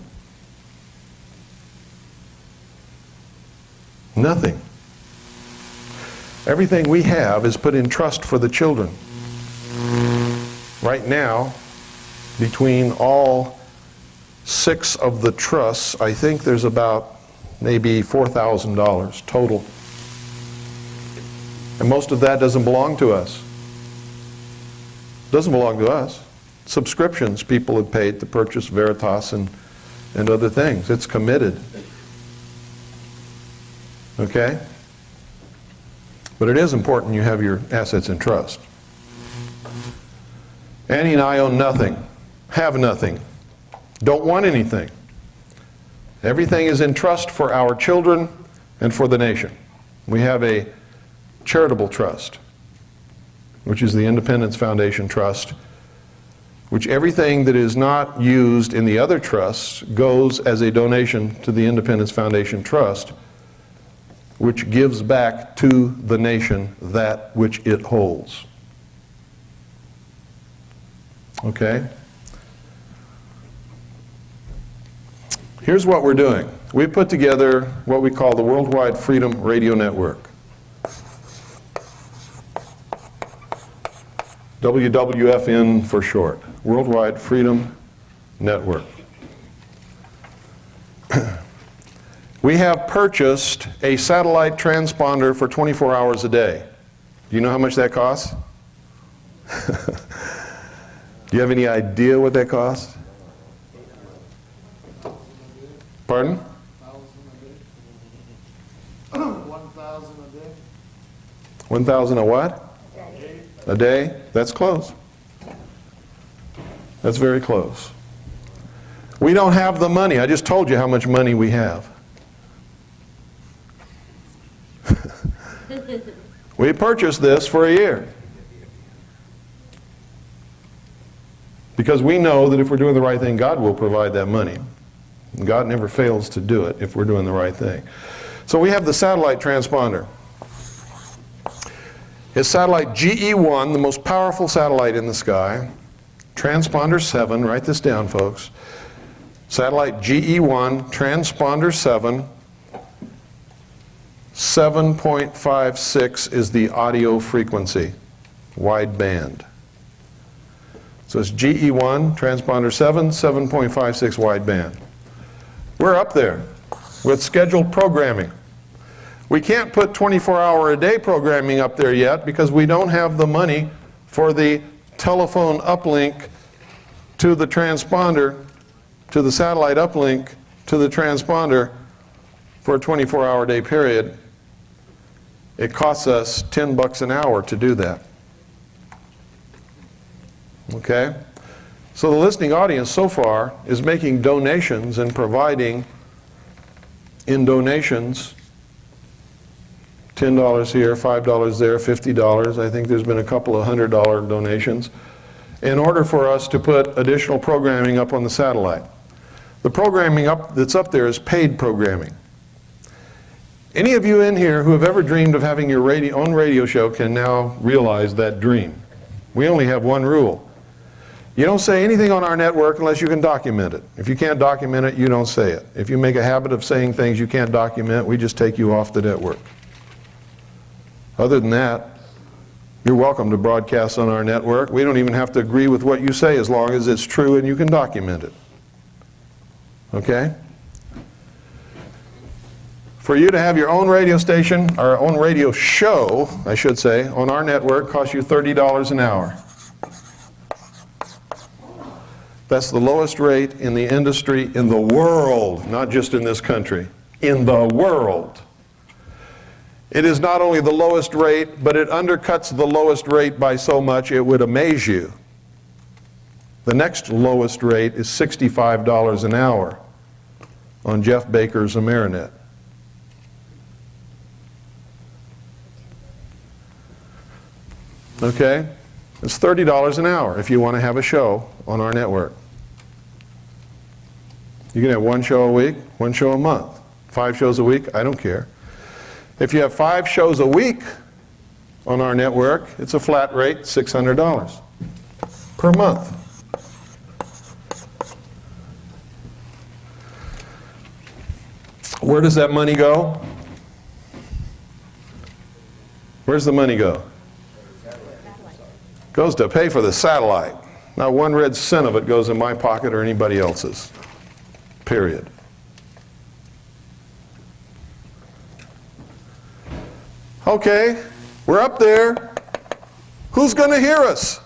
Nothing. Everything we have is put in trust for the children. Right now, between all 6 of the trusts, I think there's about maybe $4,000 total. And most of that doesn't belong to us. Doesn't belong to us. Subscriptions people have paid to purchase Veritas and other things. It's committed. Okay? But it is important you have your assets in trust. Annie and I own nothing, have nothing, don't want anything. Everything is in trust for our children and for the nation. We have a charitable trust, which is the Independence Foundation Trust, which everything that is not used in the other trusts goes as a donation to the Independence Foundation Trust, which gives back to the nation that which it holds. Okay? Here's what we're doing. We put together what we call the Worldwide Freedom Radio Network. WWFN for short. Worldwide Freedom Network. We have purchased a satellite transponder for 24 hours a day. Do you know how much that costs? Do you have any idea what that costs? Pardon? 1,000 a day. 1,000 a what? A day? That's close. That's very close. We don't have the money. I just told you how much money we have. We purchased this for a year. Because we know that if we're doing the right thing, God will provide that money. And God never fails to do it if we're doing the right thing. So we have the satellite transponder. It's satellite GE1, the most powerful satellite in the sky. Transponder 7, write this down, folks. Satellite GE1, transponder 7. 7.56 is the audio frequency, wide band. So it's GE1, transponder 7, 7.56 wide band. We're up there with scheduled programming. We can't put 24-hour-a-day programming up there yet because we don't have the money for the telephone uplink to the transponder, to the satellite uplink to the transponder for a 24-hour day period, it costs us $10 an hour to do that. Okay? So the listening audience so far is making donations and providing in donations $10 here, $5 there, $50. I think there's been a couple of $100 donations in order for us to put additional programming up on the satellite. The programming that's up there is paid programming. Any of you in here who have ever dreamed of having your own radio show can now realize that dream. We only have one rule. You don't say anything on our network unless you can document it. If you can't document it, you don't say it. If you make a habit of saying things you can't document, we just take you off the network. Other than that, you're welcome to broadcast on our network. We don't even have to agree with what you say as long as it's true and you can document it. Okay? For you to have your own radio station, or own radio show, I should say, on our network costs you $30 an hour. That's the lowest rate in the industry in the world, not just in this country, in the world. It is not only the lowest rate, but it undercuts the lowest rate by so much it would amaze you. The next lowest rate is $65 an hour on Jeff Baker's Amerinet. Okay? It's $30 an hour if you want to have a show on our network. You can have one show a week, one show a month, 5 shows a week, I don't care. If you have 5 shows a week on our network, it's a flat rate, $600 per month. Where does that money go? Where's the money go? Goes to pay for the satellite. Not one red cent of it goes in my pocket or anybody else's. Period. Okay, we're up there. Who's going to hear us?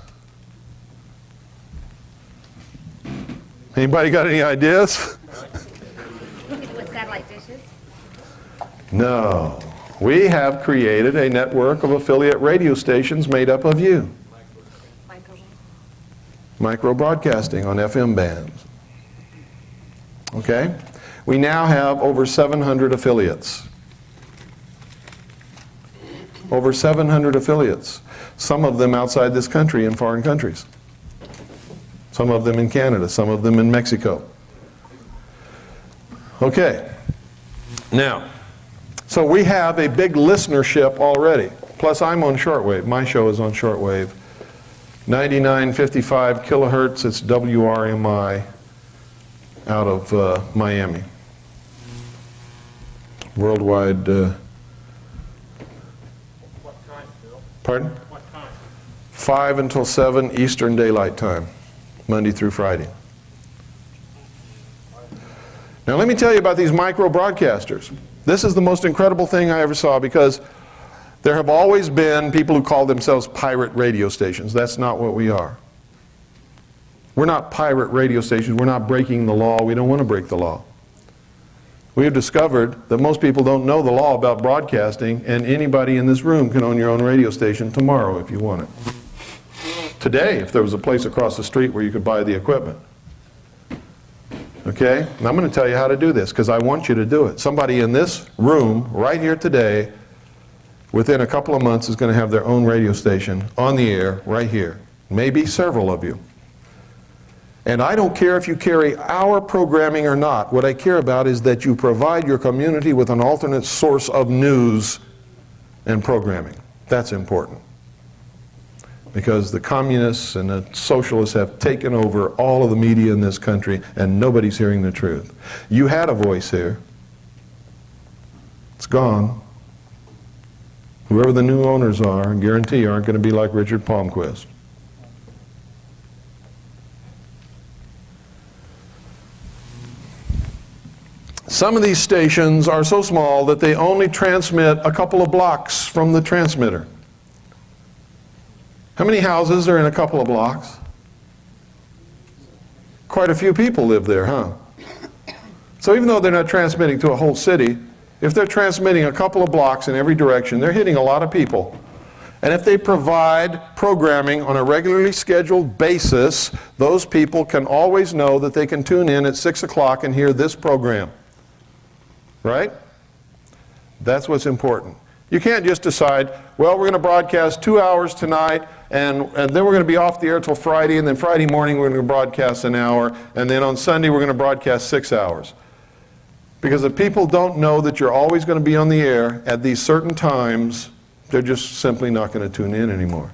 Anybody got any ideas? With satellite dishes? No. We have created a network of affiliate radio stations made up of you. Micro broadcasting on FM bands. Okay? We now have over 700 affiliates. Over 700 affiliates. Some of them outside this country in foreign countries. Some of them in Canada, some of them in Mexico. Okay. Now, so we have a big listenership already. Plus I'm on shortwave. My show is on shortwave. 9955 kilohertz, it's WRMI out of Miami. Worldwide. What time, Bill? Pardon? What time? 5 until 7 Eastern Daylight Time, Monday through Friday. Now let me tell you about these micro broadcasters. This is the most incredible thing I ever saw, because there have always been people who call themselves pirate radio stations. That's not what we are. We're not pirate radio stations. We're not breaking the law. We don't want to break the law. We have discovered that most people don't know the law about broadcasting, and anybody in this room can own your own radio station tomorrow if you want it. Today, if there was a place across the street where you could buy the equipment. Okay? And I'm going to tell you how to do this, because I want you to do it. Somebody in this room right here today, within a couple of months, is going to have their own radio station on the air right here. Maybe several of you. And I don't care if you carry our programming or not. What I care about is that you provide your community with an alternate source of news and programming. That's important. Because the communists and the socialists have taken over all of the media in this country, and nobody's hearing the truth. You had a voice here. It's gone. Whoever the new owners are, I guarantee you aren't going to be like Richard Palmquist. Some of these stations are so small that they only transmit a couple of blocks from the transmitter. How many houses are in a couple of blocks? Quite a few people live there, huh? So even though they're not transmitting to a whole city, if they're transmitting a couple of blocks in every direction, they're hitting a lot of people. And if they provide programming on a regularly scheduled basis, those people can always know that they can tune in at 6 o'clock and hear this program. Right? That's what's important. You can't just decide, well, we're going to broadcast 2 hours tonight, and then we're going to be off the air till Friday, and then Friday morning we're going to broadcast an hour, and then on Sunday we're going to broadcast 6 hours. Because if people don't know that you're always going to be on the air at these certain times, they're just simply not going to tune in anymore.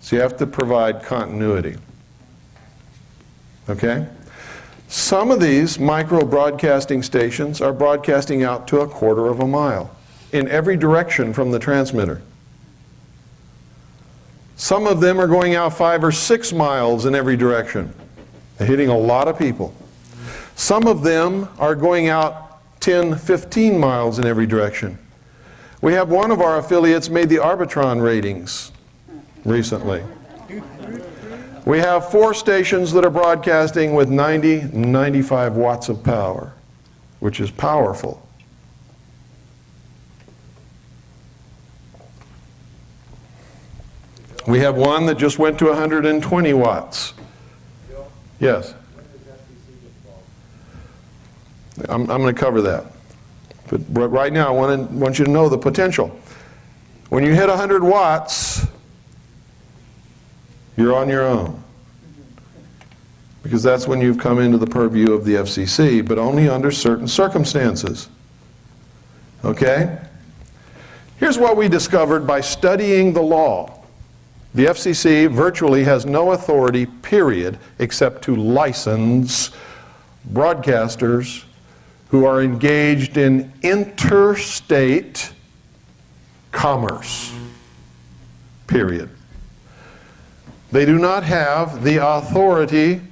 So you have to provide continuity. Okay? Some of these micro broadcasting stations are broadcasting out to 1/4 mile in every direction from the transmitter. Some of them are going out 5 or 6 miles in every direction. They're hitting a lot of people. Some of them are going out 10, 15 miles in every direction. We have one of our affiliates made the Arbitron ratings recently. We have 4 stations that are broadcasting with 90, 95 watts of power, which is powerful. We have one that just went to 120 watts. Yes? I'm going to cover that. But right now, I want you to know the potential. When you hit 100 watts, you're on your own. Because that's when you've come into the purview of the FCC, but only under certain circumstances. Okay? Here's what we discovered by studying the law. The FCC virtually has no authority, period, except to license broadcasters who are engaged in interstate commerce, period. They do not have the authority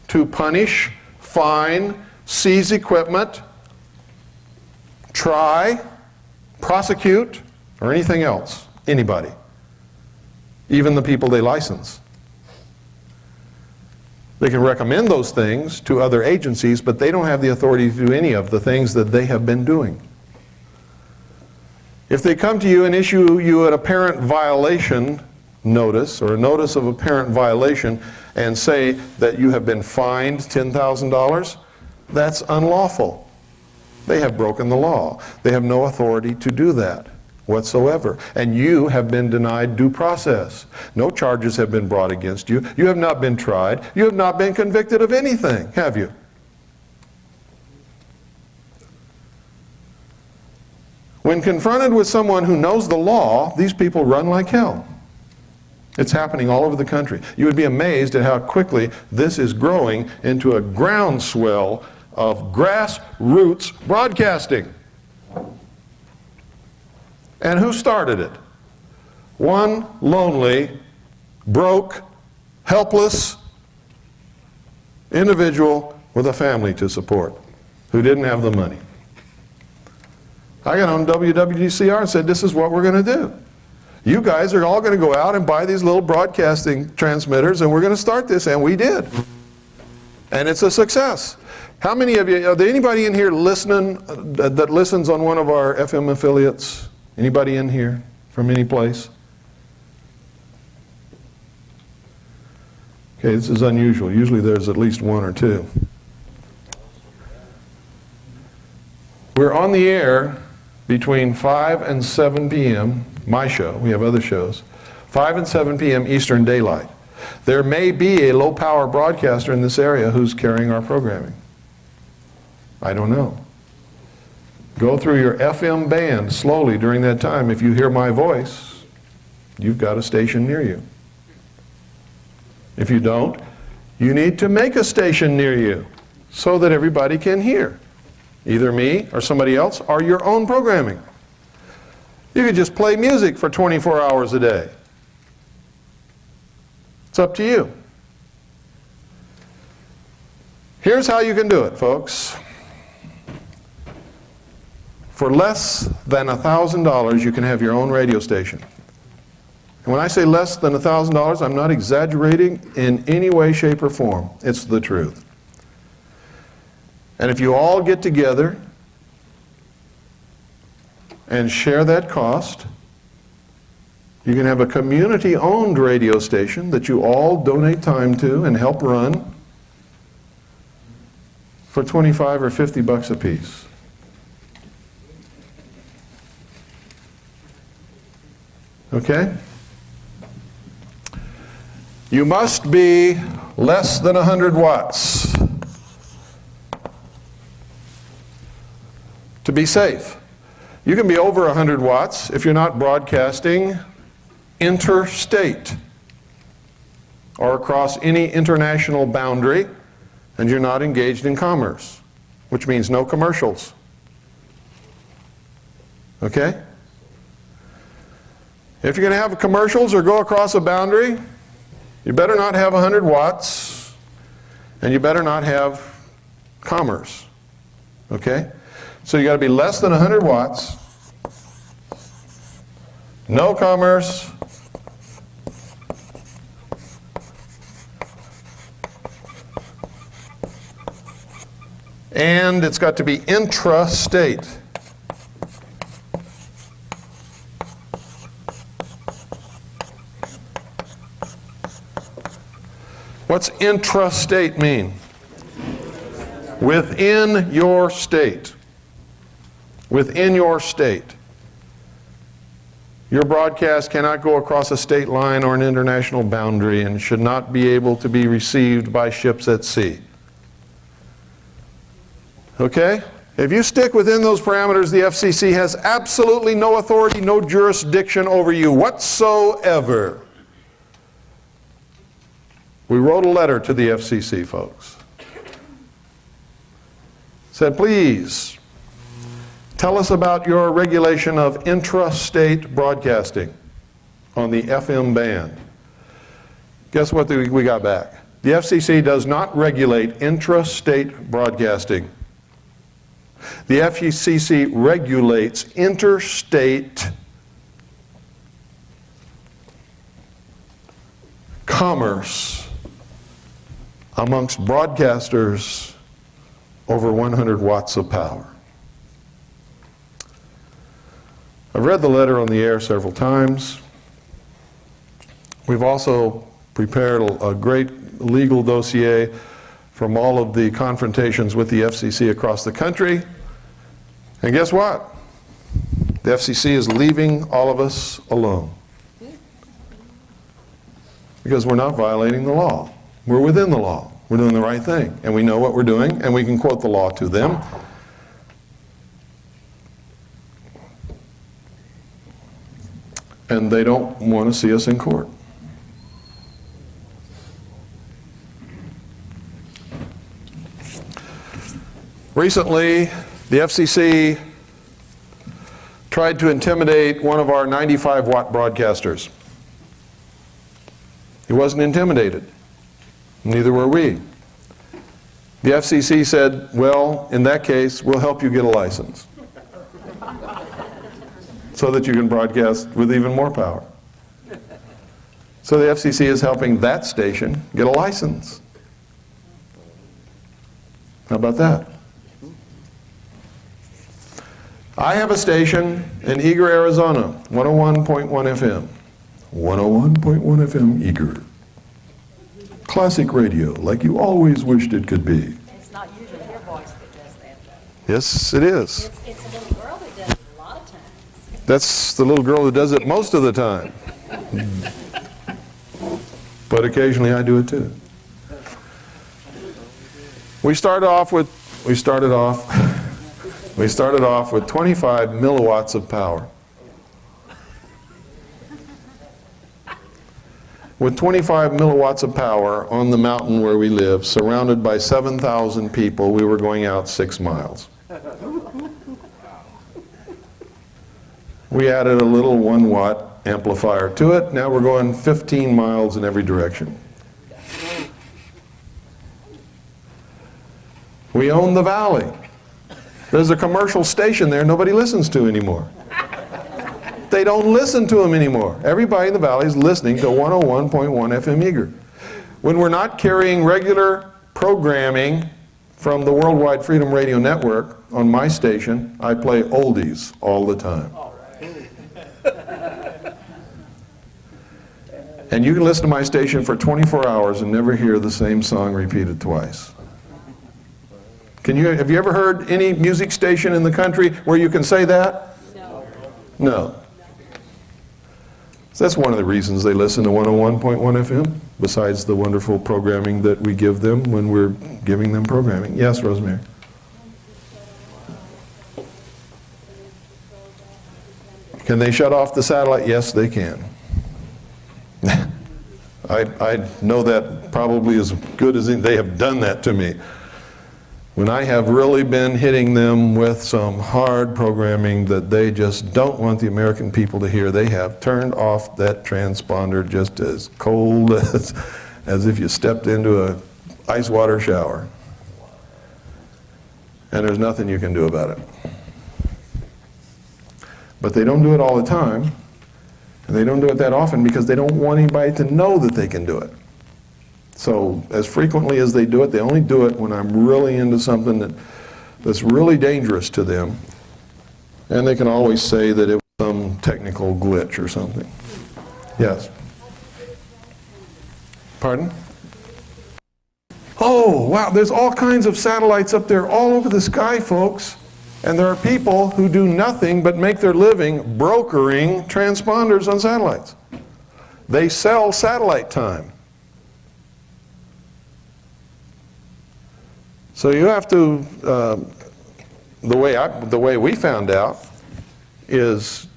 to punish, fine, seize equipment, try, prosecute, or anything else, anybody, even the people they license. They can recommend those things to other agencies, but they don't have the authority to do any of the things that they have been doing. If they come to you and issue you an apparent violation notice, or a notice of apparent violation, and say that you have been fined $10,000, that's unlawful. They have broken the law. They have no authority to do that whatsoever. And you have been denied due process. No charges have been brought against you. You have not been tried. You have not been convicted of anything, have you? When confronted with someone who knows the law, these people run like hell. It's happening all over the country. You would be amazed at how quickly this is growing into a groundswell of grassroots broadcasting. And who started it? One lonely, broke, helpless individual with a family to support who didn't have the money. I got on WWDCR and said, this is what we're going to do. You guys are all going to go out and buy these little broadcasting transmitters, and we're going to start this, and we did. And it's a success. How many of you, are there anybody in here listening, that listens on one of our FM affiliates? Anybody in here from any place? Okay, this is unusual. Usually there's at least one or two. We're on the air between 5 and 7 p.m., my show, we have other shows, 5 and 7 p.m. Eastern Daylight. There may be a low-power broadcaster in this area who's carrying our programming. I don't know. Go through your FM band slowly during that time. If you hear my voice, you've got a station near you. If you don't, you need to make a station near you so that everybody can hear. Either me or somebody else or your own programming. You could just play music for 24 hours a day. It's up to you. Here's how you can do it, folks. For less than $1,000, you can have your own radio station. And when I say less than $1,000, I'm not exaggerating in any way, shape, or form. It's the truth. And if you all get together and share that cost. You can have a community-owned radio station that you all donate time to and help run for 25 or 50 bucks a piece. Okay? You must be less than 100 watts to be safe. You can be over 100 watts if you're not broadcasting interstate or across any international boundary and you're not engaged in commerce, which means no commercials. Okay? If you're going to have commercials or go across a boundary, you better not have 100 watts and you better not have commerce. Okay? So you got to be less than 100 watts, no commerce, and it's got to be intrastate. What's intrastate mean? Within your state. Within your state. Your broadcast cannot go across a state line or an international boundary and should not be able to be received by ships at sea. Okay? If you stick within those parameters, the FCC has absolutely no authority, no jurisdiction over you whatsoever. We wrote a letter to the FCC, folks. Said, please, tell us about your regulation of intrastate broadcasting on the FM band. Guess what we got back? The FCC does not regulate intrastate broadcasting. The FCC regulates interstate commerce amongst broadcasters over 100 watts of power. I've read the letter on the air several times. We've also prepared a great legal dossier from all of the confrontations with the FCC across the country. And guess what? The FCC is leaving all of us alone. Because we're not violating the law. We're within the law. We're doing the right thing. And we know what we're doing, and we can quote the law to them. And they don't want to see us in court. Recently, the FCC tried to intimidate one of our 95-watt broadcasters. He wasn't intimidated. Neither were we. The FCC said, well, in that case, we'll help you get a license so that you can broadcast with even more power. So the FCC is helping that station get a license. How about that? I have a station in Eager, Arizona, 101.1 FM. 101.1 FM Eager. Classic radio, like you always wished it could be. It's not usually your voice that does that, though. Yes, it is. It's a little girl that does it a lot of times. That's the little girl that does it most of the time. But occasionally I do it too. We started off with 25 milliwatts of power. With 25 milliwatts of power on the mountain where we live, surrounded by 7,000 people, we were going out 6 miles. We added a little 1-watt amplifier to it. Now we're going 15 miles in every direction. We own the valley. There's a commercial station there nobody listens to anymore. They don't listen to them anymore. Everybody in the valley is listening to 101.1 FM Eager. When we're not carrying regular programming from the Worldwide Freedom Radio Network on my station, I play oldies all the time. And you can listen to my station for 24 hours and never hear the same song repeated twice. Have you ever heard any music station in the country where you can say that? No. No. So that's one of the reasons they listen to 101.1 FM, besides the wonderful programming that we give them when we're giving them programming. Yes, Rosemary? Can they shut off the satellite? Yes, they can. I know that probably as good as they have done that to me. When I have really been hitting them with some hard programming that they just don't want the American people to hear, they have turned off that transponder just as cold as if you stepped into an ice water shower. And there's nothing you can do about it. But they don't do it all the time, and they don't do it that often because they don't want anybody to know that they can do it. So as frequently as they do it, they only do it when I'm really into something that's really dangerous to them. And they can always say that it was some technical glitch or something. Yes? Pardon? Oh, wow, there's all kinds of satellites up there all over the sky, folks. And there are people who do nothing but make their living brokering transponders on satellites. They sell satellite time. So you have to, the way we found out is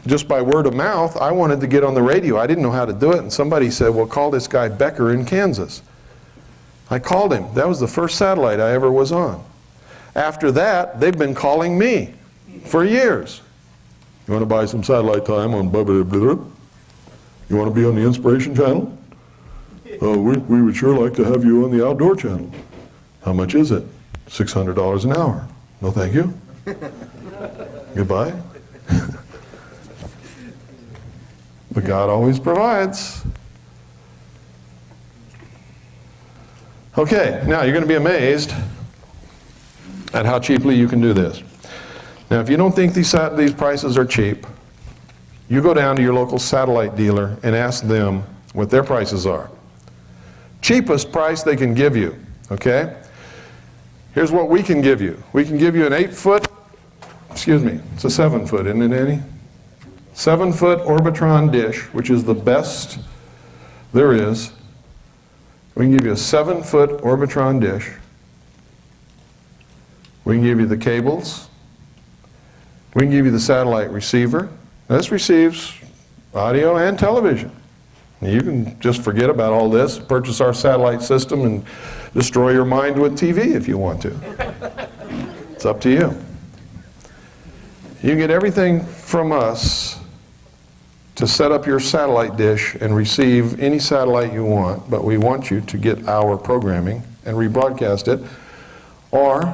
just by word of mouth. I wanted to get on the radio. I didn't know how to do it, and somebody said, well, call this guy Becker in Kansas. I called him. That was the first satellite I ever was on. After that, they've been calling me for years. You want to buy some satellite time on blah, blah, blah, blah? You want to be on the Inspiration channel? We would sure like to have you on the Outdoor channel. How much is it? $600 an hour. No, thank you. Goodbye. But God always provides. Okay, now you're going to be amazed at how cheaply you can do this. Now, if you don't think these prices are cheap, you go down to your local satellite dealer and ask them what their prices are. Cheapest price they can give you, okay? Here's what we can give you. We can give you an 8-foot, excuse me, it's a 7-foot, isn't it, Annie? 7-foot Orbitron dish, which is the best there is. We can give you a 7-foot Orbitron dish. We can give you the cables. We can give you the satellite receiver. This receives audio and television. You can just forget about all this, purchase our satellite system, and destroy your mind with TV if you want to. It's up to you. You can get everything from us to set up your satellite dish and receive any satellite you want, but we want you to get our programming and rebroadcast it, or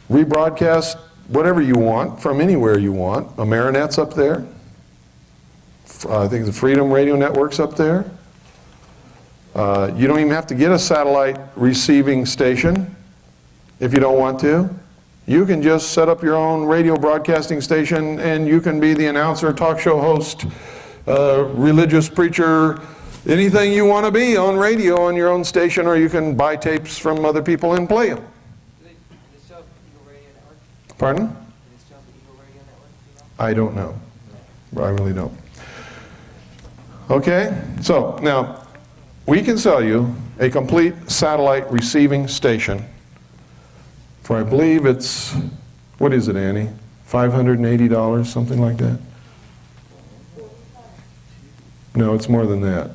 rebroadcast whatever you want from anywhere you want. Marinette's up there. I think the Freedom Radio Network's up there. You don't even have to get a satellite receiving station if you don't want to. You can just set up your own radio broadcasting station, and you can be the announcer, talk show host, religious preacher, anything you want to be on radio on your own station, or you can buy tapes from other people and play them. Pardon? I don't know. I really don't. Okay, so now we can sell you a complete satellite receiving station for, I believe it's, what is it, Annie? $580, something like that? No, it's more than that.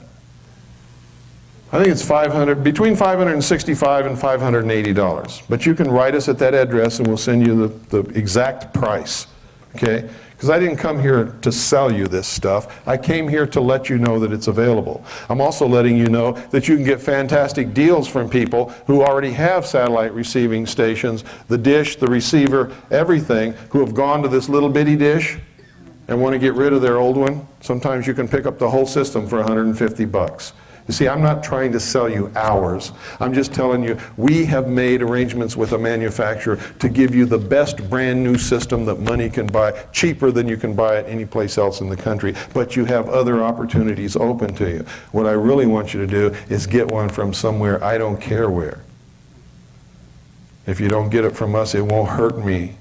I think it's between $565 and $580. But you can write us at that address and we'll send you the exact price, okay? Because I didn't come here to sell you this stuff. I came here to let you know that it's available. I'm also letting you know that you can get fantastic deals from people who already have satellite receiving stations, the dish, the receiver, everything, who have gone to this little bitty dish and want to get rid of their old one. Sometimes you can pick up the whole system for $150. You see, I'm not trying to sell you ours. I'm just telling you, we have made arrangements with a manufacturer to give you the best brand new system that money can buy, cheaper than you can buy it any place else in the country. But you have other opportunities open to you. What I really want you to do is get one from somewhere, I don't care where. If you don't get it from us, it won't hurt me.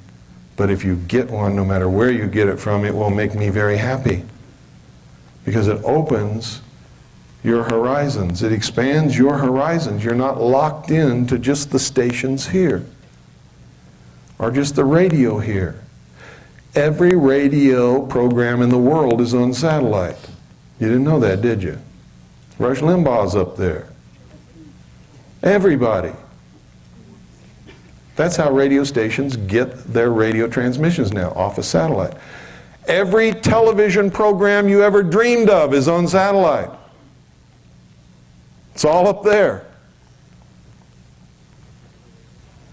But if you get one, no matter where you get it from, it will make me very happy. Because it opens your horizons. It expands your horizons. You're not locked in to just the stations here or just the radio here. Every radio program in the world is on satellite. You didn't know that, did you? Rush Limbaugh's up there. Everybody. That's how radio stations get their radio transmissions now, off a satellite. Every television program you ever dreamed of is on satellite. It's all up there.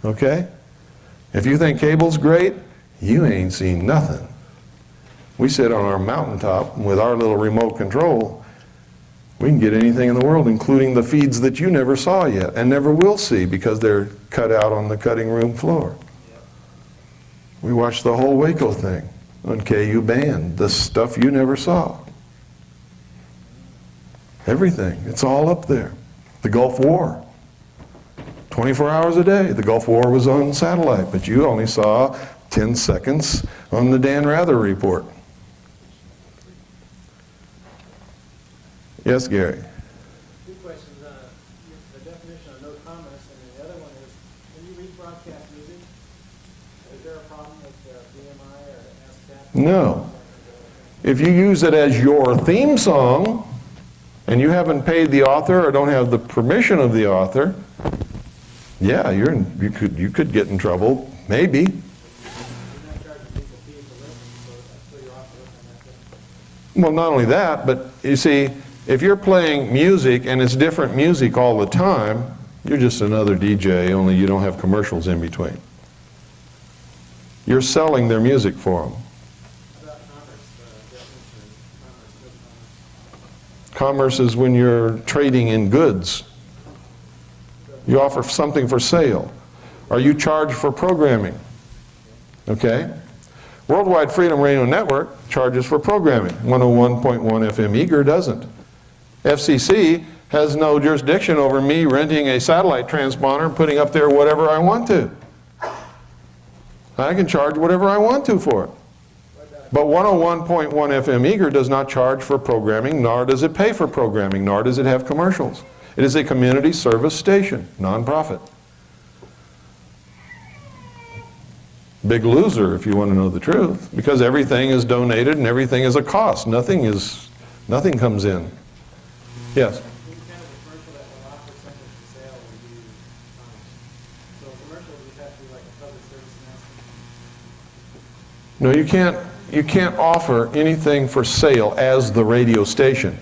Okay? If you think cable's great, you ain't seen nothing. We sit on our mountaintop with our little remote control. We can get anything in the world, including the feeds that you never saw yet and never will see because they're cut out on the cutting room floor. We watched the whole Waco thing on KU band, the stuff you never saw. Everything. It's all up there. The Gulf War. 24 hours a day. The Gulf War was on satellite, but you only saw 10 seconds on the Dan Rather report. Yes, Gary? Two questions. The definition of no commerce, and the other one is, when you rebroadcast music, is there a problem with VMI or ASCAP? No. If you use it as your theme song, and you haven't paid the author or don't have the permission of the author, yeah, you could get in trouble, maybe. You're not charging people fees to listen, so you're off the hook on that thing. Well, not only that, but you see, if you're playing music and it's different music all the time, you're just another DJ, only you don't have commercials in between. You're selling their music for them. How about commerce, definition of commerce, good commerce? Commerce is when you're trading in goods. You offer something for sale. Or you charge for programming. Okay? Worldwide Freedom Radio Network charges for programming. 101.1 FM Eager doesn't. FCC has no jurisdiction over me renting a satellite transponder and putting up there whatever I want to. I can charge whatever I want to for it. But 101.1 FM Eager does not charge for programming, nor does it pay for programming, nor does it have commercials. It is a community service station, nonprofit. Big loser, if you want to know the truth, because everything is donated and everything is a cost. Nothing comes in. Yes? Any kind of a commercial that will offer something for sale would be commerce. So a commercial would have to be like a public service announcement. No, you can't offer anything for sale as the radio station.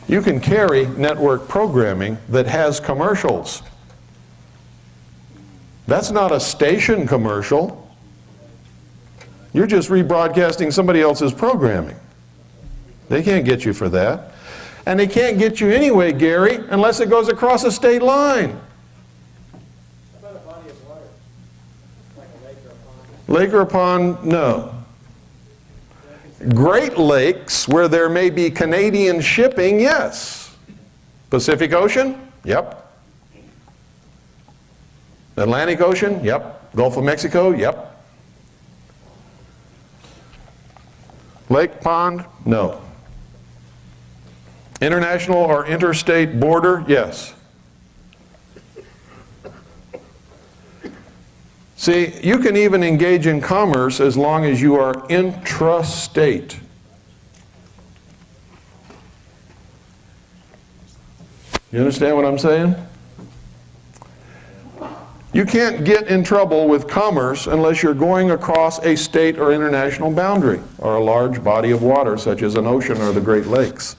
You can carry network programming that has commercials. That's not a station commercial. You're just rebroadcasting somebody else's programming. They can't get you for that. And they can't get you anyway, Gary, unless it goes across a state line. How about a body of water? Like a lake or a pond? Lake or a pond, no. Great Lakes, where there may be Canadian shipping, yes. Pacific Ocean? Yep. Atlantic Ocean? Yep. Gulf of Mexico? Yep. Lake, pond? No. International or interstate border? Yes. See, you can even engage in commerce as long as you are intrastate. You understand what I'm saying? You can't get in trouble with commerce unless you're going across a state or international boundary or a large body of water such as an ocean or the Great Lakes.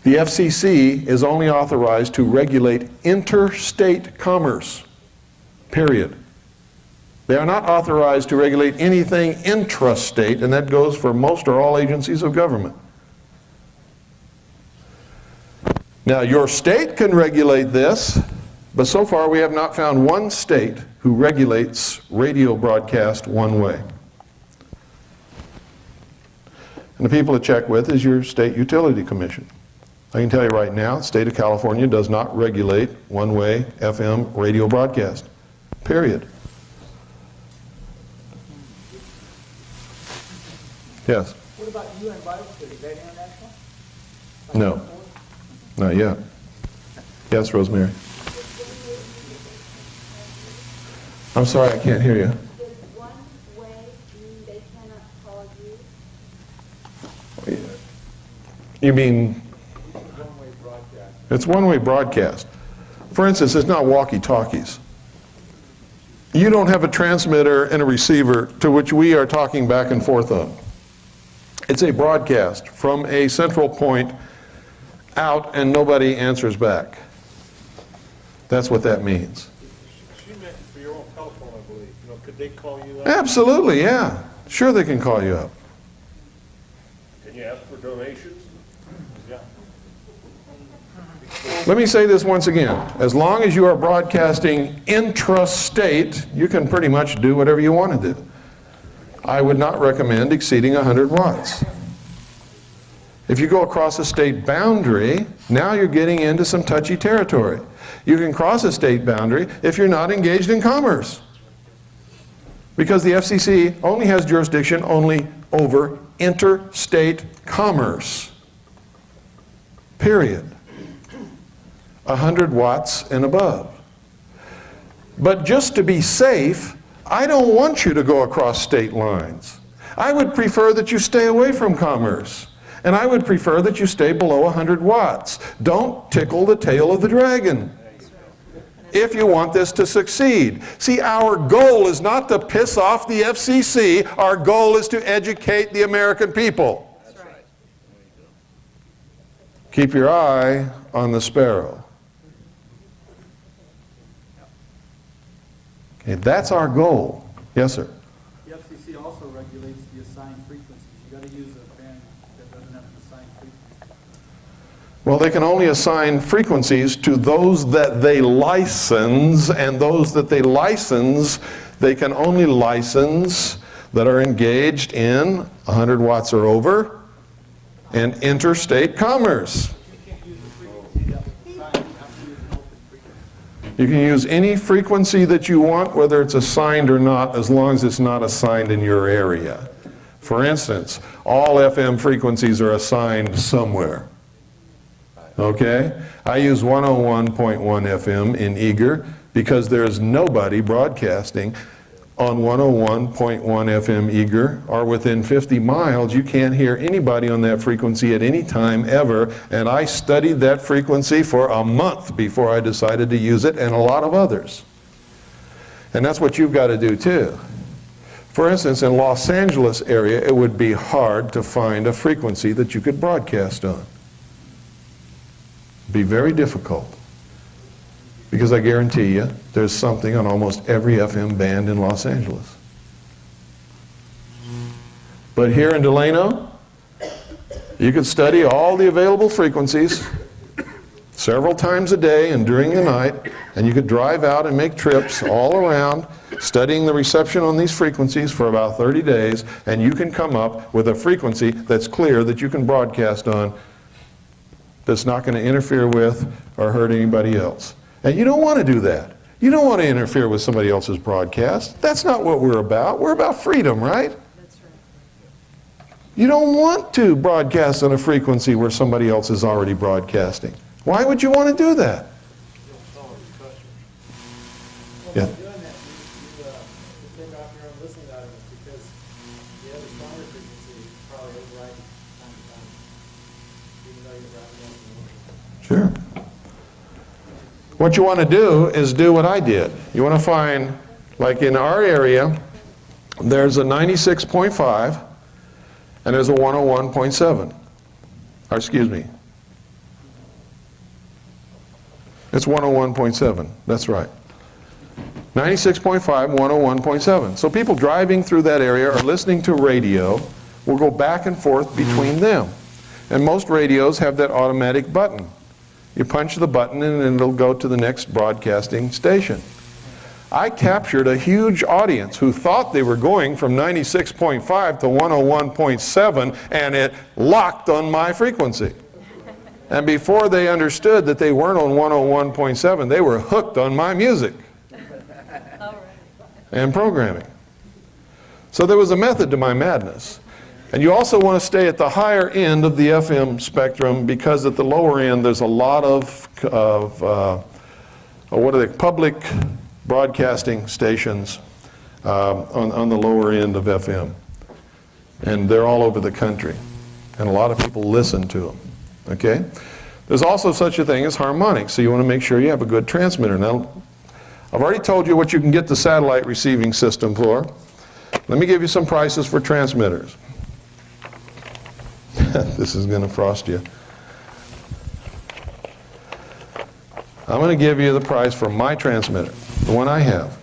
The FCC is only authorized to regulate interstate commerce. Period. They are not authorized to regulate anything intrastate, and that goes for most or all agencies of government. Now, your state can regulate this, but so far we have not found one state who regulates radio broadcast one way. And the people to check with is your state utility commission. I can tell you right now, the state of California does not regulate one-way FM radio broadcast, period. Yes? What about UN Bible Study? Is that international? No, not yet. Yes, Rosemary? I'm sorry, I can't hear you. Does one way mean they cannot call you? You mean, it's one-way broadcast. For instance, it's not walkie-talkies. You don't have a transmitter and a receiver to which we are talking back and forth on. It's a broadcast from a central point out and nobody answers back. That's what that means. She meant for your own telephone, I believe. You know, could they call you up? Absolutely, yeah. Sure they can call you up. Can you ask for donations? Yeah. Let me say this once again. As long as you are broadcasting intrastate, you can pretty much do whatever you want to do. I would not recommend exceeding 100 watts. If you go across a state boundary, now you're getting into some touchy territory. You can cross a state boundary if you're not engaged in commerce. Because the FCC only has jurisdiction only over interstate commerce. Period. 100 watts and above. But just to be safe, I don't want you to go across state lines. I would prefer that you stay away from commerce. And I would prefer that you stay below 100 watts. Don't tickle the tail of the dragon if you want this to succeed. See, our goal is not to piss off the FCC. Our goal is to educate the American people. That's right. Keep your eye on the sparrow. Okay, that's our goal. Yes, sir. The FCC also regulates the assigned frequencies. You got to use a band that doesn't have an assigned frequency. Well, they can only assign frequencies to those that they license, and those that they license, they can only license that are engaged in 100 watts or over and interstate commerce. You can't use the frequency that was assigned. You have to use an open frequency. You can use any frequency that you want, whether it's assigned or not, as long as it's not assigned in your area. For instance, all FM frequencies are assigned somewhere. Okay? I use 101.1 FM in Eager because there's nobody broadcasting on 101.1 FM Eager, or within 50 miles. You can't hear anybody on that frequency at any time ever, and I studied that frequency for a month before I decided to use it, and a lot of others. And that's what you've got to do too. For instance, in Los Angeles area, it would be hard to find a frequency that you could broadcast on. It'd be very difficult. Because I guarantee you, there's something on almost every FM band in Los Angeles. But here in Delano, you could study all the available frequencies several times a day and during the night, and you could drive out and make trips all around studying the reception on these frequencies for about 30 days, and you can come up with a frequency that's clear that you can broadcast on, that's not going to interfere with or hurt anybody else. And you don't want to do that. You don't want to interfere with somebody else's broadcast. That's not what we're about. We're about freedom, right? That's right. You don't want to broadcast on a frequency where somebody else is already broadcasting. Why would you want to do that? Well, Yeah. by doing that, you take off your own listening audience because the other stronger frequency is probably overriding time to time, even though you're broadcasting. Sure. What you want to do is do what I did. You want to find, like in our area, there's a 96.5 and there's a 101.7. Or excuse me. It's 101.7. That's right. 96.5, 101.7. So people driving through that area or listening to radio will go back and forth between them. And most radios have that automatic button. You punch the button and it'll go to the next broadcasting station. I captured a huge audience who thought they were going from 96.5 to 101.7, and it locked on my frequency. And before they understood that they weren't on 101.7, they were hooked on my music and programming. So there was a method to my madness. And you also want to stay at the higher end of the FM spectrum, because at the lower end there's a lot of what are they, public broadcasting stations on the lower end of FM. And they're all over the country. And a lot of people listen to them. Okay? There's also such a thing as harmonics, so you want to make sure you have a good transmitter. Now, I've already told you what you can get the satellite receiving system for. Let me give you some prices for transmitters. This is going to frost you. I'm going to give you the price for my transmitter, the one I have.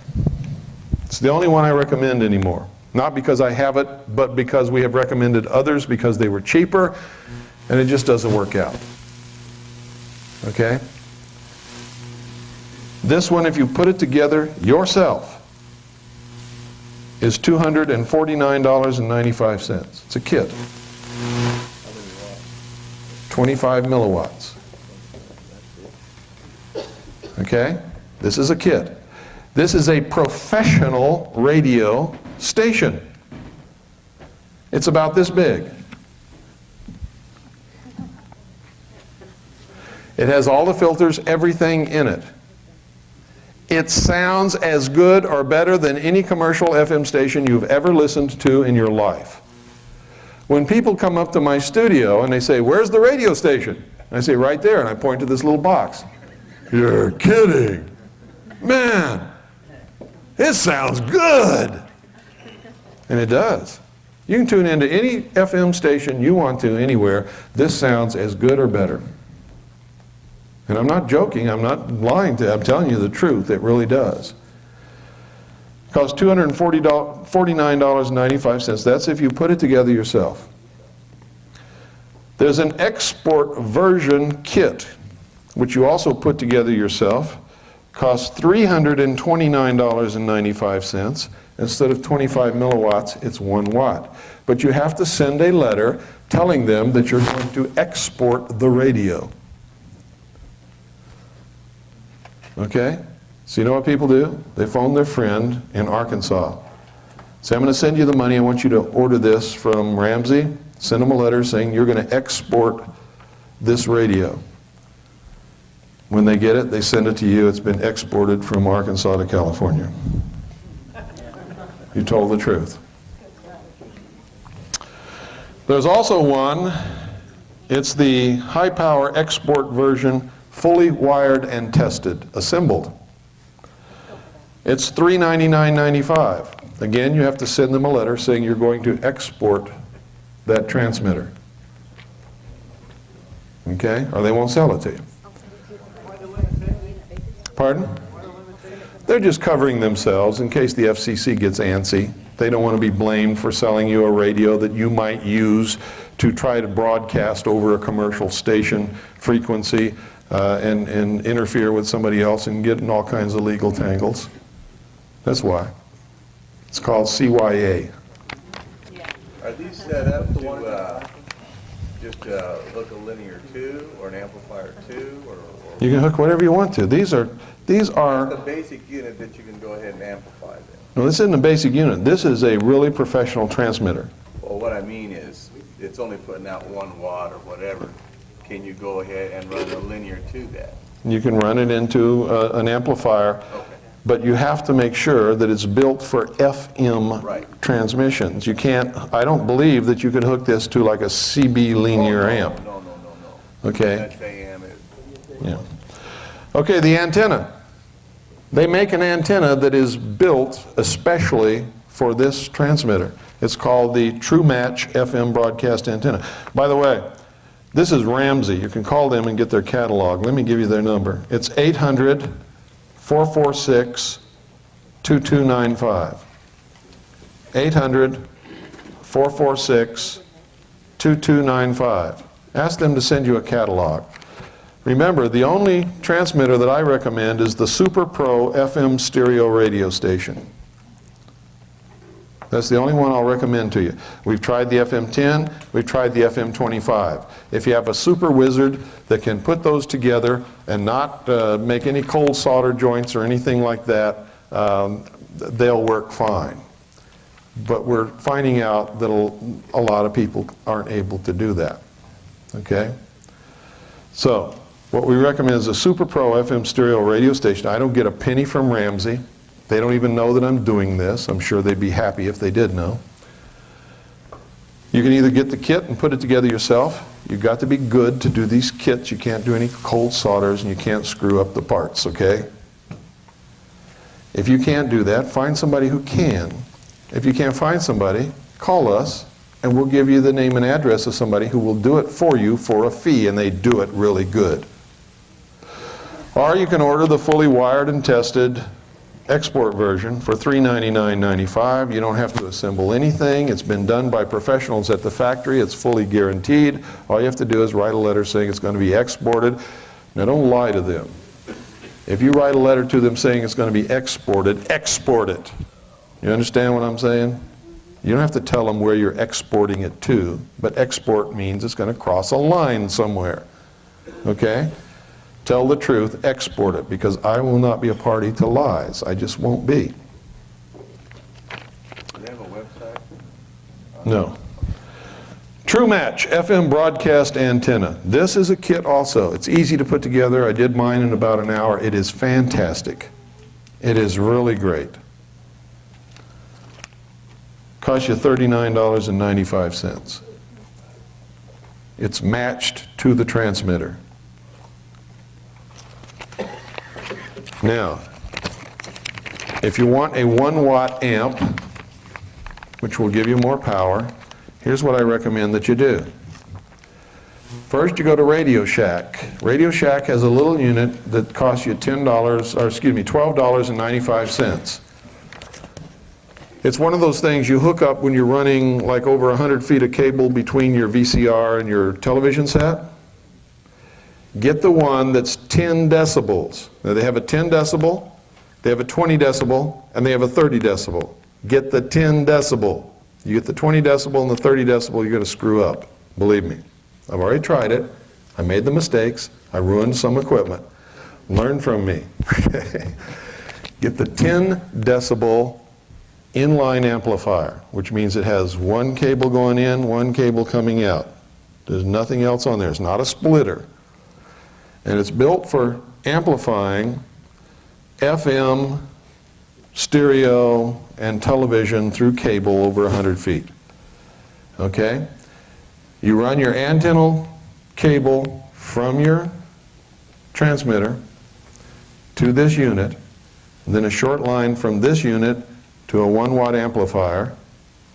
It's the only one I recommend anymore. Not because I have it, but because we have recommended others because they were cheaper, and it just doesn't work out. Okay? This one, if you put it together yourself, is $249.95. It's a kit. 25 milliwatts. Okay? This is a kit. This is a professional radio station. It's about this big. It has all the filters, everything in it. It sounds as good or better than any commercial FM station you've ever listened to in your life. When people come up to my studio and they say, "Where's the radio station?" I say, "Right there," and I point to this little box. "You're kidding. Man, it sounds good." And it does. You can tune into any FM station you want to anywhere. This sounds as good or better. And I'm not joking, I'm not lying to you, I'm telling you the truth, it really does. It costs $249.95, that's if you put it together yourself. There's an export version kit, which you also put together yourself, costs $329.95. Instead of 25 milliwatts, it's 1 watt. But you have to send a letter telling them that you're going to export the radio. Okay? So you know what people do? They phone their friend in Arkansas. Say, "I'm going to send you the money. I want you to order this from Ramsey." Send them a letter saying you're going to export this radio. When they get it, they send it to you. It's been exported from Arkansas to California. You told the truth. There's also one. It's the high-power export version, fully wired and tested, assembled. It's $399.95. Again, you have to send them a letter saying you're going to export that transmitter. Okay? Or they won't sell it to you. Pardon? They're just covering themselves in case the FCC gets antsy. They don't want to be blamed for selling you a radio that you might use to try to broadcast over a commercial station frequency and interfere with somebody else and get in all kinds of legal tangles. That's why. It's called CYA. Are these set up to just hook a linear 2 or an amplifier 2? Or You can hook whatever you want to. These are the basic unit that you can go ahead and amplify then? no, this isn't a basic unit. This is a really professional transmitter. Well, what I mean is, it's only putting out 1 watt or whatever. Can you go ahead and run a linear to that? You can run it into an amplifier, but you have to make sure that it's built for FM transmissions. You can't, I don't believe that you could hook this to like a CB linear amp. No. Okay. That's AM. Yeah. Okay, the antenna. They make an antenna that is built especially for this transmitter. It's called the True Match FM broadcast antenna. By the way, this is Ramsey. You can call them and get their catalog. Let me give you their number. It's 800-446-2295. 800-446-2295. Ask them to send you a catalog. Remember, the only transmitter that I recommend is the Super Pro FM stereo radio station. That's the only one I'll recommend to you. We've tried the FM10, we've tried the FM25. If you have a super wizard that can put those together and not make any cold solder joints or anything like that, they'll work fine. But we're finding out that a lot of people aren't able to do that. Okay? So, what we recommend is a Super Pro FM stereo radio station. I don't get a penny from Ramsey. They don't even know that I'm doing this. I'm sure they'd be happy if they did know. You can either get the kit and put it together yourself. You've got to be good to do these kits. You can't do any cold solders and you can't screw up the parts, okay? If you can't do that, find somebody who can. If you can't find somebody, call us and we'll give you the name and address of somebody who will do it for you for a fee, and they do it really good. Or you can order the fully wired and tested export version for $399.95. You don't have to assemble anything. It's been done by professionals at the factory. It's fully guaranteed. All you have to do is write a letter saying it's going to be exported. Now don't lie to them. If you write a letter to them saying it's going to be exported, export it. You understand what I'm saying? You don't have to tell them where you're exporting it to, but export means it's going to cross a line somewhere. Okay? Tell the truth, export it, because I will not be a party to lies. I just won't be. Do they have a website? No. True Match FM broadcast antenna. This is a kit also. It's easy to put together. I did mine in about an hour. It is fantastic. It is really great. Costs you $39.95. It's matched to the transmitter. Now, if you want a 1-watt amp, which will give you more power, here's what I recommend that you do. First, you go to Radio Shack. Radio Shack has a little unit that costs you $12.95. It's one of those things you hook up when you're running like over 100 feet of cable between your VCR and your television set. Get the one that's 10 decibels. Now they have a 10 decibel, they have a 20 decibel, and they have a 30 decibel. Get the 10 decibel. You get the 20 decibel and the 30 decibel, you're going to screw up. Believe me. I've already tried it. I made the mistakes. I ruined some equipment. Learn from me. Get the 10 decibel inline amplifier, which means it has one cable going in, one cable coming out. There's nothing else on there. It's not a splitter. And it's built for amplifying FM, stereo, and television through cable over 100 feet. Okay? You run your antenna cable from your transmitter to this unit, and then a short line from this unit to a 1-watt amplifier,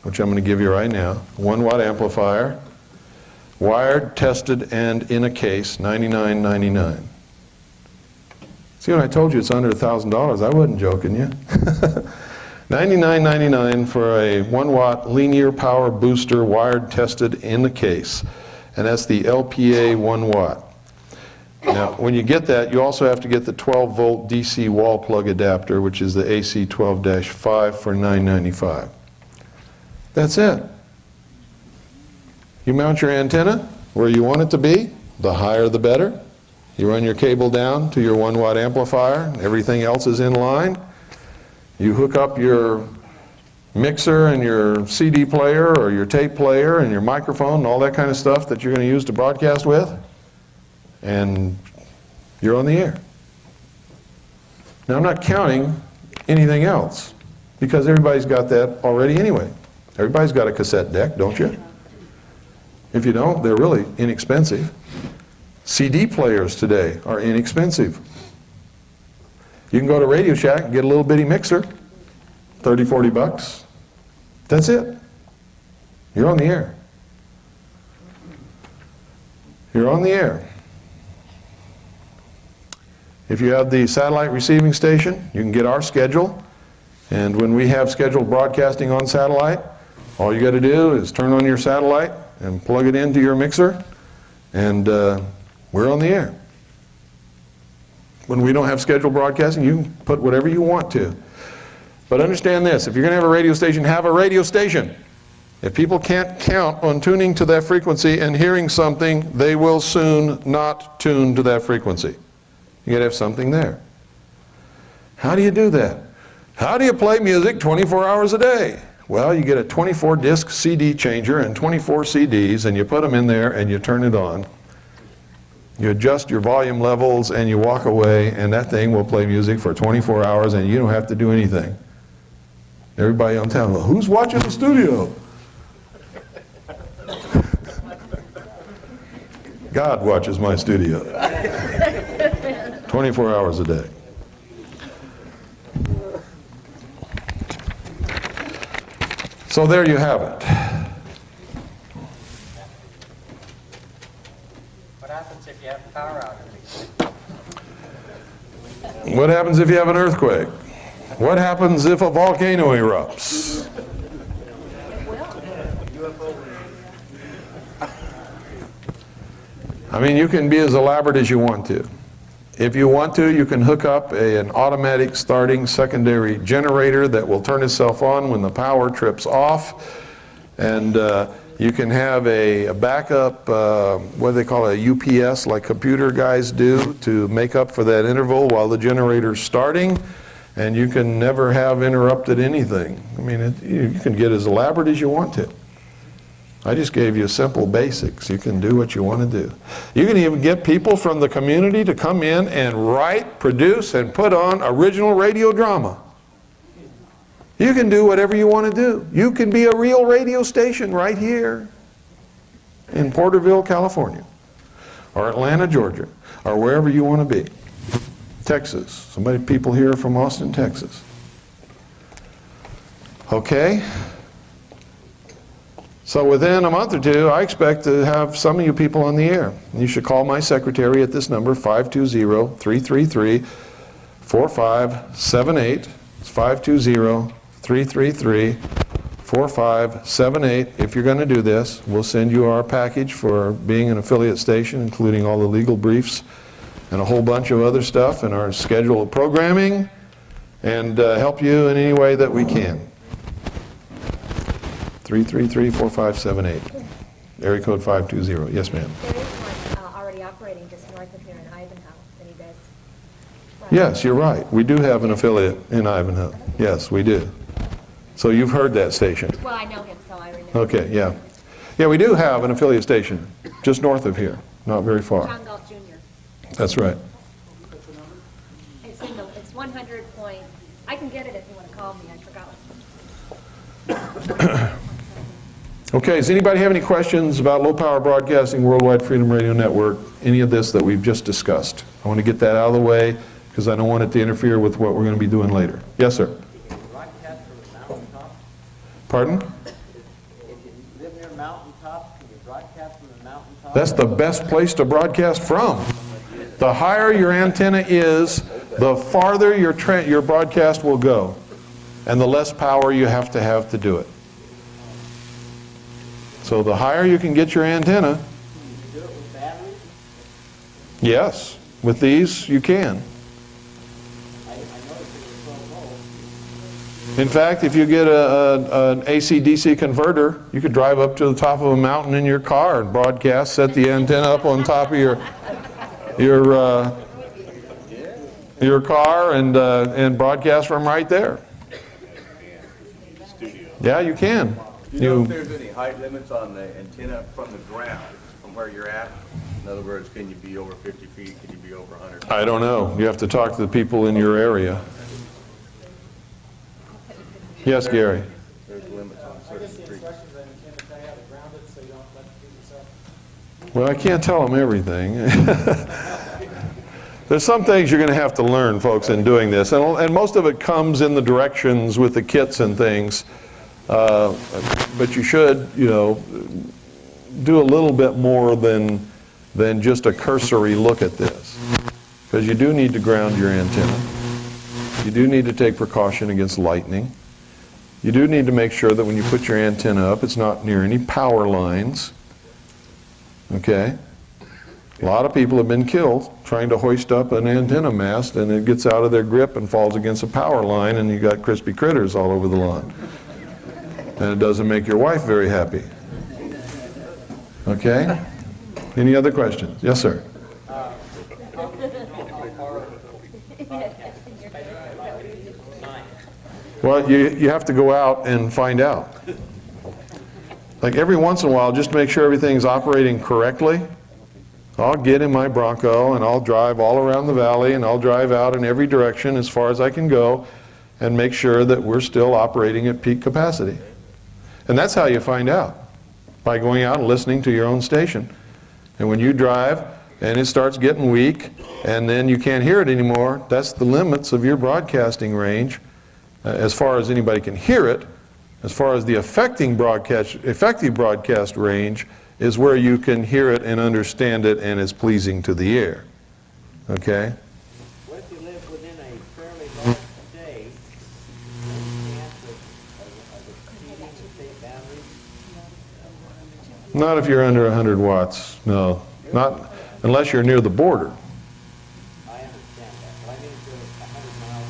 which I'm going to give you right now. 1-watt amplifier, wired, tested, and in a case, $99.99. See, when I told you it's under $1,000, I wasn't joking you. $99.99 for a 1-watt linear power booster, wired, tested, in a case. And that's the LPA 1-watt. Now, when you get that, you also have to get the 12-volt DC wall plug adapter, which is the AC 12-5 for $9.95. That's it. You mount your antenna where you want it to be. The higher the better. You run your cable down to your 1-watt amplifier. Everything else is in line. You hook up your mixer and your CD player or your tape player and your microphone and all that kind of stuff that you're going to use to broadcast with, and you're on the air. Now, I'm not counting anything else because everybody's got that already anyway. Everybody's got a cassette deck, don't you? If you don't, they're really inexpensive. CD players today are inexpensive. You can go to Radio Shack and get a little bitty mixer, 30, 40 bucks. That's it. You're on the air. You're on the air. If you have the satellite receiving station, you can get our schedule. And when we have scheduled broadcasting on satellite, all you got to do is turn on your satellite and plug it into your mixer, and we're on the air. When we don't have scheduled broadcasting, you can put whatever you want to. But understand this, if you're going to have a radio station, have a radio station. If people can't count on tuning to that frequency and hearing something, they will soon not tune to that frequency. You got to have something there. How do you do that? How do you play music 24 hours a day? Well, you get a 24-disc CD changer and 24 CDs, and you put them in there and you turn it on. You adjust your volume levels and you walk away, and that thing will play music for 24 hours and you don't have to do anything. Everybody on town, well, who's watching the studio? God watches my studio. 24 hours a day. So there you have it. What happens if you have a power outage? What happens if you have an earthquake? What happens if a volcano erupts? I mean, you can be as elaborate as you want to. If you want to, you can hook up an automatic starting secondary generator that will turn itself on when the power trips off. And you can have a backup, what do they call it, a UPS, like computer guys do, to make up for that interval while the generator's starting. And you can never have interrupted anything. I mean, you can get as elaborate as you want to. I just gave you simple basics. You can do what you want to do. You can even get people from the community to come in and write, produce, and put on original radio drama. You can do whatever you want to do. You can be a real radio station right here in Porterville, California, or Atlanta, Georgia, or wherever you want to be. Texas. People here from Austin, Texas. Okay? So within a month or two, I expect to have some of you people on the air. You should call my secretary at this number, 520-333-4578. It's 520-333-4578. If you're going to do this, we'll send you our package for being an affiliate station, including all the legal briefs and a whole bunch of other stuff, and our schedule of programming, and help you in any way that we can. 333-4578. Area code 520. Yes, ma'am. There is one already operating just north of here in Ivanhoe that he does. Yes, you're right. We do have an affiliate in Ivanhoe. Yes, we do. So you've heard that station. Well, I know him, so I remember. Okay, yeah. Yeah, we do have an affiliate station just north of here, not very far. John Galt Jr. That's right. It's 100 point, I can get it if you want to call me, I forgot. Okay, does anybody have any questions about low power broadcasting, Worldwide Freedom Radio Network, any of this that we've just discussed? I want to get that out of the way because I don't want it to interfere with what we're going to be doing later. Yes, sir. Broadcast from the mountaintop? Pardon? If you live near a mountaintop, can you broadcast from the mountaintop? That's the best place to broadcast from. The higher your antenna is, the farther your broadcast will go, and the less power you have to do it. So the higher you can get your antenna, Can you do it with batteries? yes, with these you can. I noticed it was so low. In fact, if you get an AC-DC converter, you could drive up to the top of a mountain in your car and broadcast, set the antenna up on top of your car and broadcast from right there. Yeah, you can. Do you know if there's any height limits on the antenna from the ground, from where you're at? In other words, can you be over 50 feet? Can you be over 100? I don't know. You have to talk to the people in your area. Yes, Gary. There's limits on I guess certain the frequencies. instructions on the antenna tell you how to ground it so you don't electrocute yourself. Well, I can't tell them everything. There's some things you're going to have to learn, folks, in doing this. And most of it comes in the directions with the kits and things. But you should, do a little bit more than just a cursory look at this. Because you do need to ground your antenna. You do need to take precaution against lightning. You do need to make sure that when you put your antenna up, it's not near any power lines. Okay? A lot of people have been killed trying to hoist up an antenna mast, and it gets out of their grip and falls against a power line, and you got crispy critters all over the lawn. And it doesn't make your wife very happy. Okay? Any other questions? Yes, sir. Well, you have to go out and find out. Like every once in a while, just to make sure everything's operating correctly, I'll get in my Bronco and I'll drive all around the valley and I'll drive out in every direction as far as I can go and make sure that we're still operating at peak capacity. And that's how you find out, by going out and listening to your own station. And when you drive and it starts getting weak and then you can't hear it anymore, that's the limits of your broadcasting range. As far as anybody can hear it, as far as the effective broadcast range is where you can hear it and understand it and it's pleasing to the ear. Okay? What if you live within a fairly large state, any chance of exceeding the state boundaries? Not if you're under 100 watts, no. Not unless you're near the border. I understand that, but I mean if you're 100 miles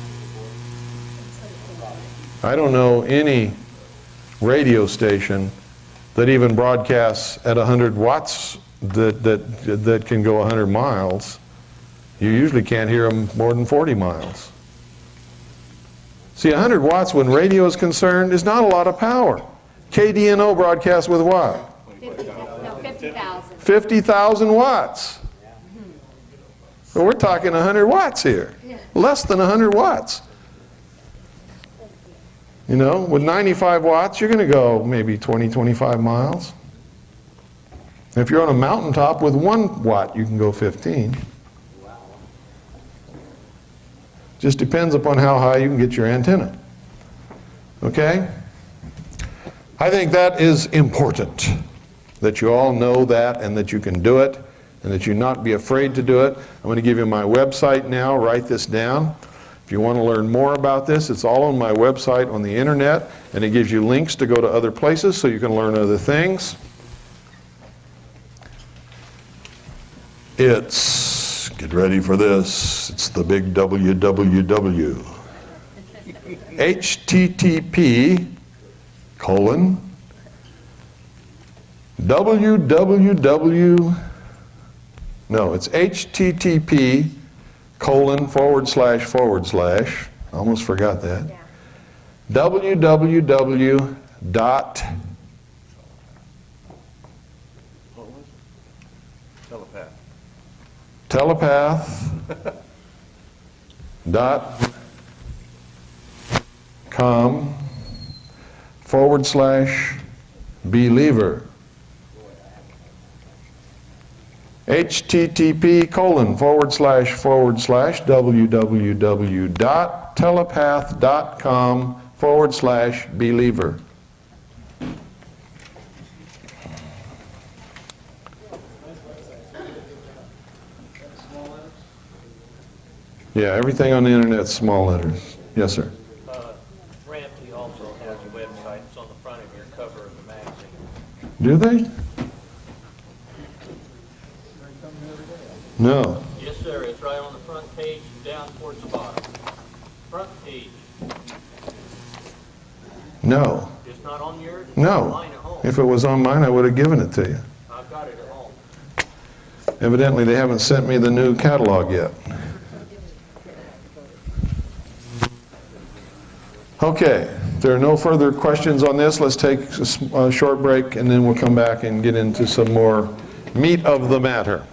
from the border. I don't know any radio station that even broadcasts at 100 watts that can go 100 miles. You usually can't hear them more than 40 miles. See, 100 watts when radio is concerned is not a lot of power. KDNO broadcasts with what? 50,000. 50,000 watts. Well, we're talking 100 watts here. Less than 100 watts. You know, with 95 watts, you're going to go maybe 20, 25 miles. If you're on a mountaintop with 1 watt, you can go 15. Just depends upon how high you can get your antenna. Okay? I think that is important, that you all know that and that you can do it and that you not be afraid to do it. I'm going to give you my website now. Write this down. If you want to learn more about this, it's all on my website on the internet, and it gives you links to go to other places so you can learn other things. It's, get ready for this, it's the big www. http://www, no, it's http:// I almost forgot that. Yeah. www dot telepath.com/believer. http://www.telepath.com/believer. Yeah, everything on the internet's small letters. Yes, sir. Ramsey also has a website. It's on the front of your cover of the magazine. Do they? No. Yes, sir. It's right on the front page, down towards the bottom. Front page. No. It's not on yours? It's on No. mine at home. If it was on mine, I would have given it to you. I've got it at home. Evidently, they haven't sent me the new catalog yet. Okay, if there are no further questions on this, let's take a short break and then we'll come back and get into some more meat of the matter.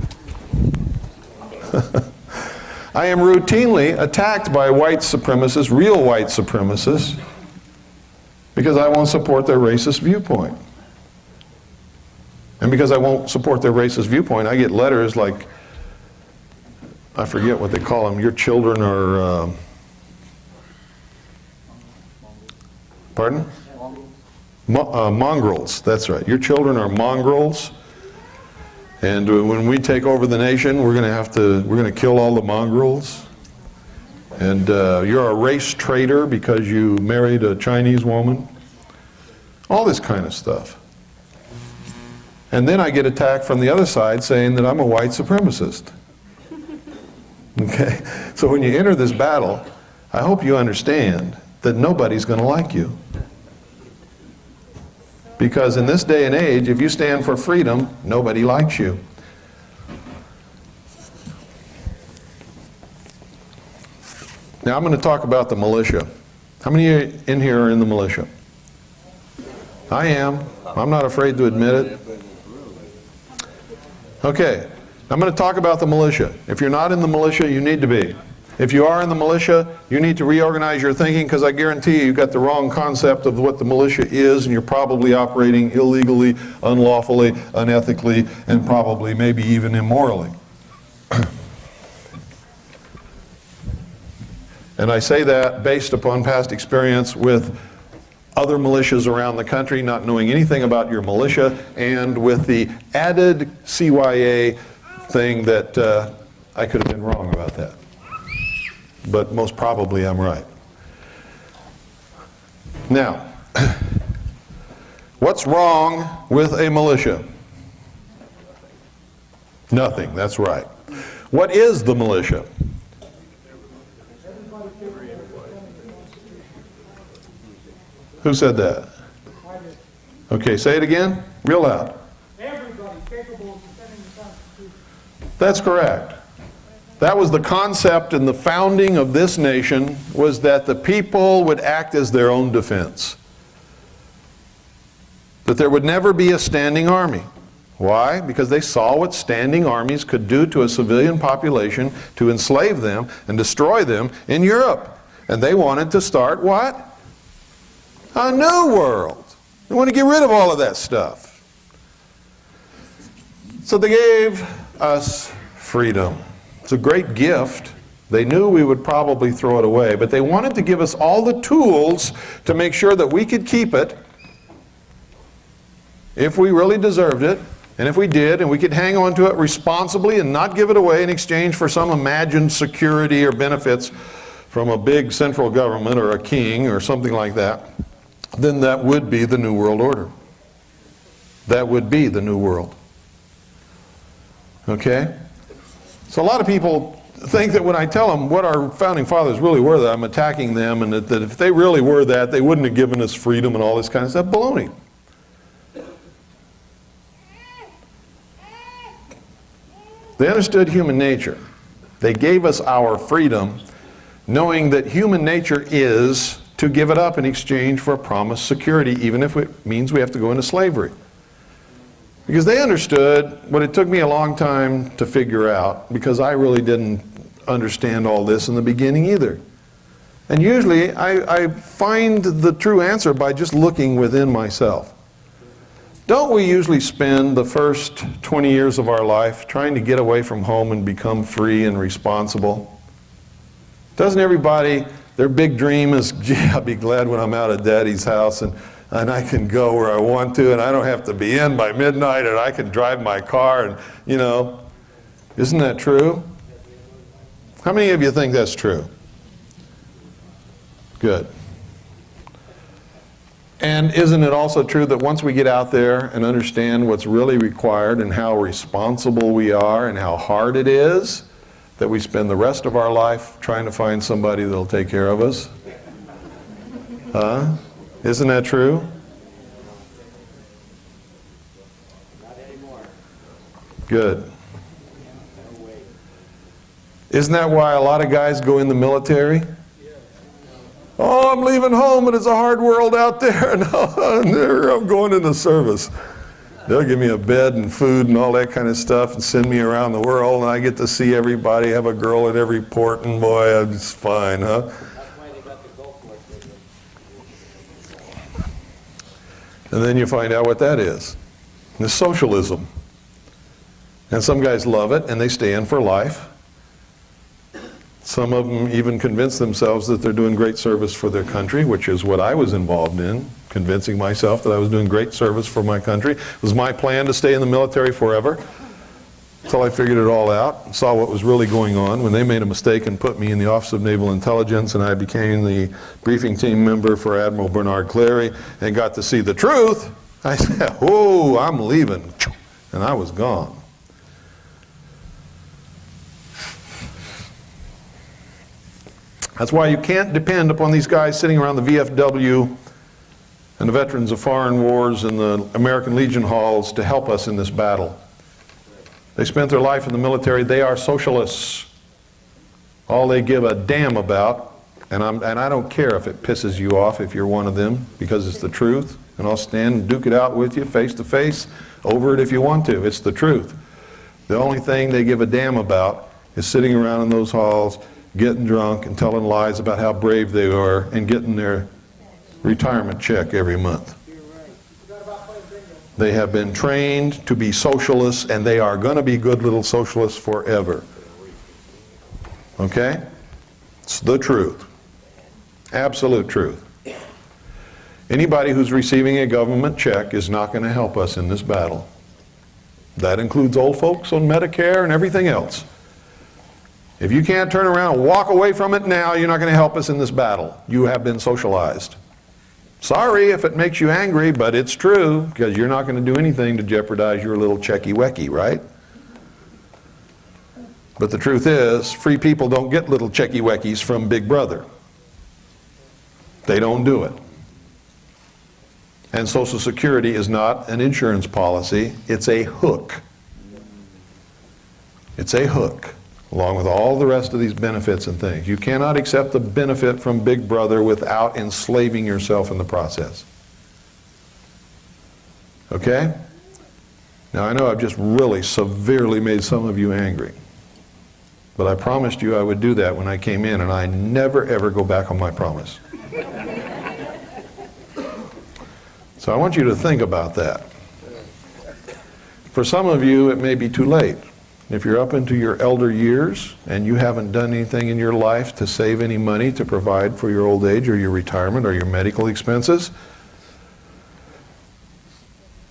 I am routinely attacked by white supremacists, real white supremacists, because I won't support their racist viewpoint. And because I won't support their racist viewpoint, I get letters like, I forget what they call them, your children are, pardon? Mongrels, that's right. Your children are mongrels. And when we take over the nation, we're going to kill all the mongrels. And you're a race traitor because you married a Chinese woman. All this kind of stuff. And then I get attacked from the other side saying that I'm a white supremacist. Okay? So when you enter this battle, I hope you understand that nobody's going to like you. Because in this day and age, if you stand for freedom, nobody likes you. Now I'm going to talk about the militia. How many in here are in the militia? I am. I'm not afraid to admit it. Okay, I'm going to talk about the militia. If you're not in the militia, you need to be. If you are in the militia, you need to reorganize your thinking, because I guarantee you, you've got the wrong concept of what the militia is, and you're probably operating illegally, unlawfully, unethically, and probably maybe even immorally. And I say that based upon past experience with other militias around the country, not knowing anything about your militia, and with the added CYA thing that I could have been wrong about that. But most probably I'm right. Now, what's wrong with a militia? Nothing, that's right. What is the militia? Who said that? Okay, say it again, real loud. Everybody capable of defending the Constitution. That's correct. That was the concept in the founding of this nation, was that the people would act as their own defense. That there would never be a standing army. Why? Because they saw what standing armies could do to a civilian population to enslave them and destroy them in Europe. And they wanted to start what? A new world. They want to get rid of all of that stuff. So they gave us freedom. It's a great gift. They knew we would probably throw it away, but they wanted to give us all the tools to make sure that we could keep it if we really deserved it, and if we did, and we could hang on to it responsibly and not give it away in exchange for some imagined security or benefits from a big central government or a king or something like that, then that would be the New World Order. That would be the New World. Okay? So a lot of people think that when I tell them what our founding fathers really were, that I'm attacking them, and that if they really were that, they wouldn't have given us freedom and all this kind of stuff. Baloney. They understood human nature. They gave us our freedom, knowing that human nature is to give it up in exchange for a promised security, even if it means we have to go into slavery. Because they understood what it took me a long time to figure out, because I really didn't understand all this in the beginning either. And usually I find the true answer by just looking within myself. Don't we usually spend the first 20 years of our life trying to get away from home and become free and responsible? Doesn't everybody, their big dream is, gee, I'll be glad when I'm out of Daddy's house and I can go where I want to, and I don't have to be in by midnight, and I can drive my car, and, you know, isn't that true? How many of you think that's true? Good. And isn't it also true that once we get out there and understand what's really required and how responsible we are and how hard it is, that we spend the rest of our life trying to find somebody that'll take care of us? Huh? Isn't that true? Not anymore. Good. Isn't that why a lot of guys go in the military? Oh, I'm leaving home and it's a hard world out there. No, I'm going in the service. They'll give me a bed and food and all that kind of stuff and send me around the world, and I get to see everybody, have a girl at every port, and boy, it's fine, huh? That's why they got the Gulf War system. And then you find out what that is. It's socialism. And some guys love it, and they stay in for life. Some of them even convince themselves that they're doing great service for their country, which is what I was involved in, convincing myself that I was doing great service for my country. It was my plan to stay in the military forever, until I figured it all out, saw what was really going on. When they made a mistake and put me in the Office of Naval Intelligence, and I became the briefing team member for Admiral Bernard Clary and got to see the truth, I said, oh, I'm leaving. and I was gone. That's why you can't depend upon these guys sitting around the VFW and the Veterans of Foreign Wars and the American Legion halls to help us in this battle. They spent their life in the military. They are socialists. All they give a damn about, and I don't care if it pisses you off if you're one of them, because it's the truth, and I'll stand and duke it out with you face to face over it if you want to. It's the truth. The only thing they give a damn about is sitting around in those halls, getting drunk and telling lies about how brave they are and getting their retirement check every month. They have been trained to be socialists, and they are going to be good little socialists forever. Okay? It's the truth. Absolute truth. Anybody who's receiving a government check is not going to help us in this battle. That includes old folks on Medicare and everything else. If you can't turn around and walk away from it now, you're not going to help us in this battle. You have been socialized. Sorry if it makes you angry, but it's true, because you're not going to do anything to jeopardize your little checky-wecky, right? But the truth is, free people don't get little checky-weckies from Big Brother. They don't do it. And Social Security is not an insurance policy, it's a hook. It's a hook, along with all the rest of these benefits and things. You cannot accept the benefit from Big Brother without enslaving yourself in the process. Okay? Now I know I've just really severely made some of you angry. But I promised you I would do that when I came in, and I never ever go back on my promise. So I want you to think about that. For some of you, it may be too late. If you're up into your elder years and you haven't done anything in your life to save any money to provide for your old age or your retirement or your medical expenses,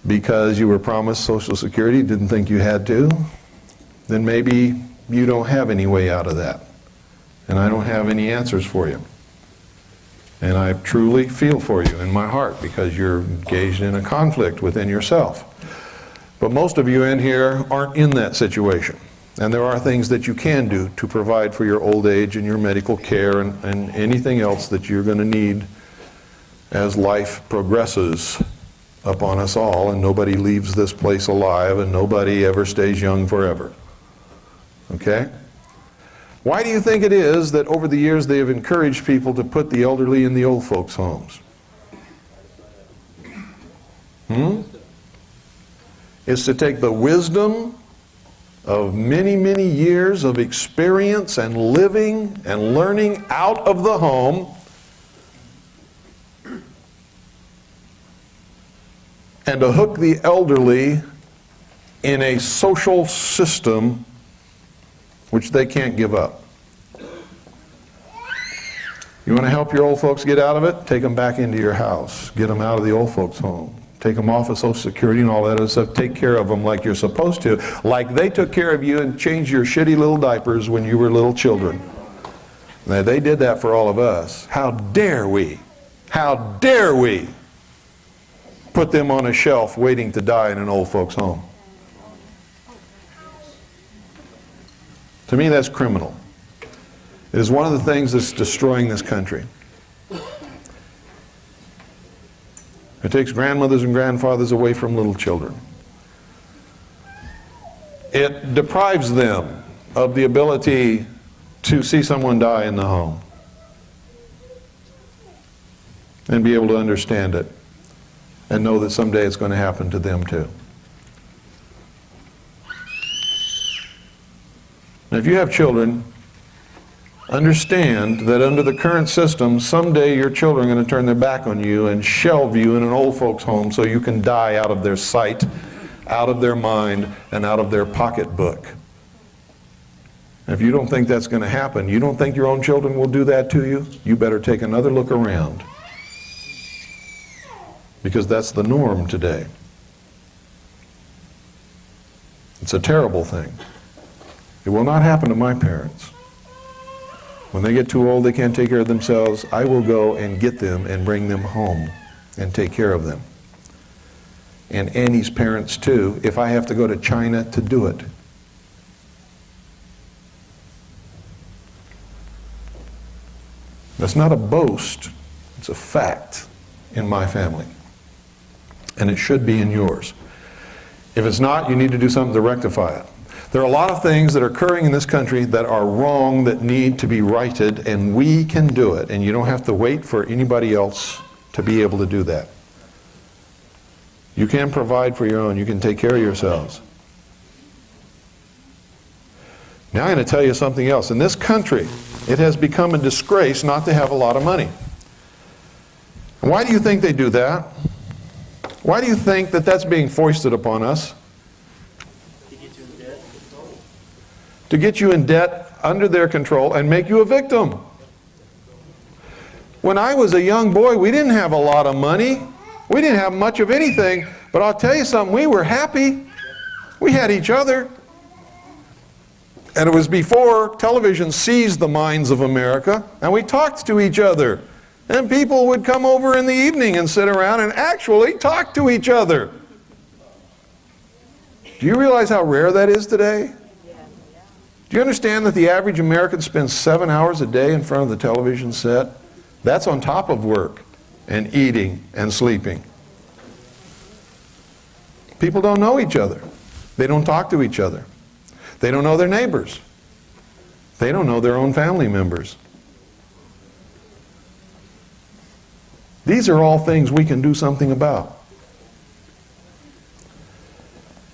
because you were promised Social Security, didn't think you had to, then maybe you don't have any way out of that. And I don't have any answers for you. And I truly feel for you in my heart, because you're engaged in a conflict within yourself. But most of you in here aren't in that situation. And there are things that you can do to provide for your old age and your medical care and anything else that you're going to need as life progresses upon us all, and nobody leaves this place alive and nobody ever stays young forever. Okay? Why do you think it is that over the years they have encouraged people to put the elderly in the old folks' homes? It's to take the wisdom of many, many years of experience and living and learning out of the home and to hook the elderly in a social system which they can't give up. You want to help your old folks get out of it? Take them back into your house. Get them out of the old folks' home. Take them off of Social Security and all that other stuff. Take care of them like you're supposed to. Like they took care of you and changed your shitty little diapers when you were little children. Now, they did that for all of us. How dare we? How dare we put them on a shelf waiting to die in an old folks' home? To me, that's criminal. It is one of the things that's destroying this country. It takes grandmothers and grandfathers away from little children. It deprives them of the ability to see someone die in the home and be able to understand it and know that someday it's going to happen to them too. Now, if you have children, understand that under the current system, someday your children are going to turn their back on you and shelve you in an old folks' home so you can die out of their sight, out of their mind, and out of their pocketbook. If you don't think that's going to happen, you don't think your own children will do that to you, you better take another look around. Because that's the norm today. It's a terrible thing. It will not happen to my parents. When they get too old, they can't take care of themselves, I will go and get them and bring them home and take care of them. and Annie's parents too, if I have to go to China to do it. That's not a boast, it's a fact in my family. And it should be in yours. If it's not, you need to do something to rectify it. There are a lot of things that are occurring in this country that are wrong, that need to be righted, and we can do it. And you don't have to wait for anybody else to be able to do that. You can provide for your own. You can take care of yourselves. Now I'm going to tell you something else. In this country, it has become a disgrace not to have a lot of money. Why do you think they do that? Why do you think that that's being foisted upon us? To get you in debt, To get you in debt, under their control, and make you a victim. When I was a young boy, we didn't have a lot of money. We didn't have much of anything. But I'll tell you something, we were happy. We had each other. And it was before television seized the minds of America, and we talked to each other. And people would come over in the evening and sit around and actually talk to each other. Do you realize how rare that is today? Do you understand that the average American spends 7 hours a day in front of the television set? That's on top of work and eating and sleeping. People don't know each other. They don't talk to each other. They don't know their neighbors. They don't know their own family members. These are all things we can do something about.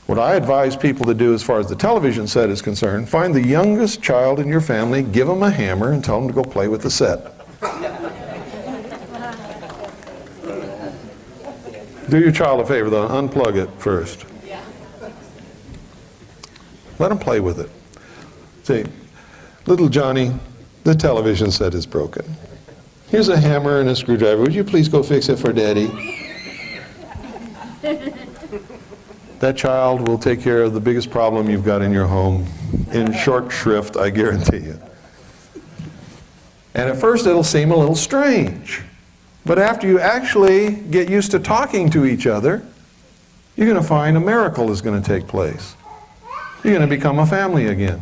What I advise people to do as far as the television set is concerned, find the youngest child in your family, give them a hammer, and tell them to go play with the set. Do your child a favor though, unplug it first. Let them play with it. Say, little Johnny, the television set is broken. Here's a hammer and a screwdriver. Would you please go fix it for Daddy? That child will take care of the biggest problem you've got in your home in short shrift, I guarantee you. And at first it'll seem a little strange. But after you actually get used to talking to each other, you're going to find a miracle is going to take place. You're going to become a family again.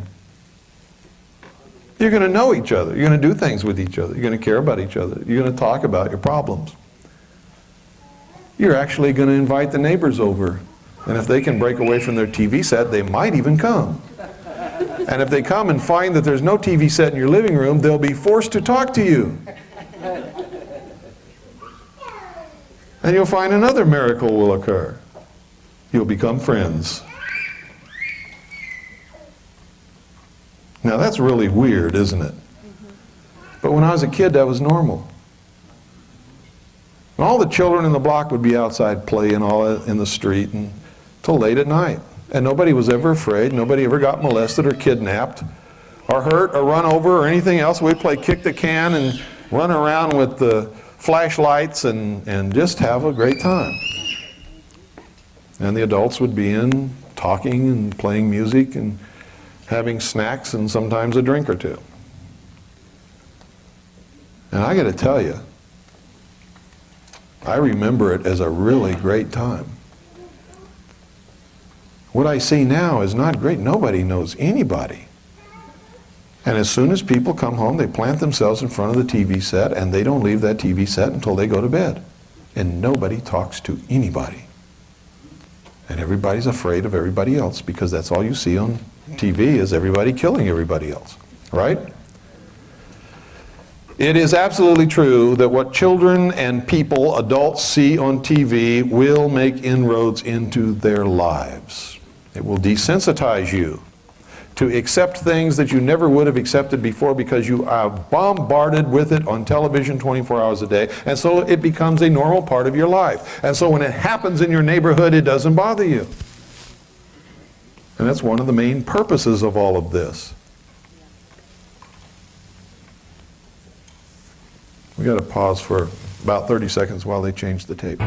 You're going to know each other. You're going to do things with each other. You're going to care about each other. You're going to talk about your problems. You're actually going to invite the neighbors over. And if they can break away from their TV set, they might even come. And if they come and find that there's no TV set in your living room, they'll be forced to talk to you. And you'll find another miracle will occur. You'll become friends. Now that's really weird, isn't it? But when I was a kid, that was normal. All the children in the block would be outside playing all in the street until late at night. And nobody was ever afraid. Nobody ever got molested or kidnapped or hurt or run over or anything else. We'd play kick the can and run around with the flashlights and just have a great time. And the adults would be in talking and playing music and having snacks and sometimes a drink or two. And I got to tell you, I remember it as a really great time. What I see now is not great. Nobody knows anybody. And as soon as people come home, they plant themselves in front of the TV set and they don't leave that TV set until they go to bed. And nobody talks to anybody. And everybody's afraid of everybody else because that's all you see on TV is everybody killing everybody else, right? It is absolutely true that what children and people, adults, see on TV will make inroads into their lives. It will desensitize you to accept things that you never would have accepted before because you are bombarded with it on television 24 hours a day, and so it becomes a normal part of your life. And so when it happens in your neighborhood, it doesn't bother you. And that's one of the main purposes of all of this. We got to pause for about 30 seconds while they change the tape.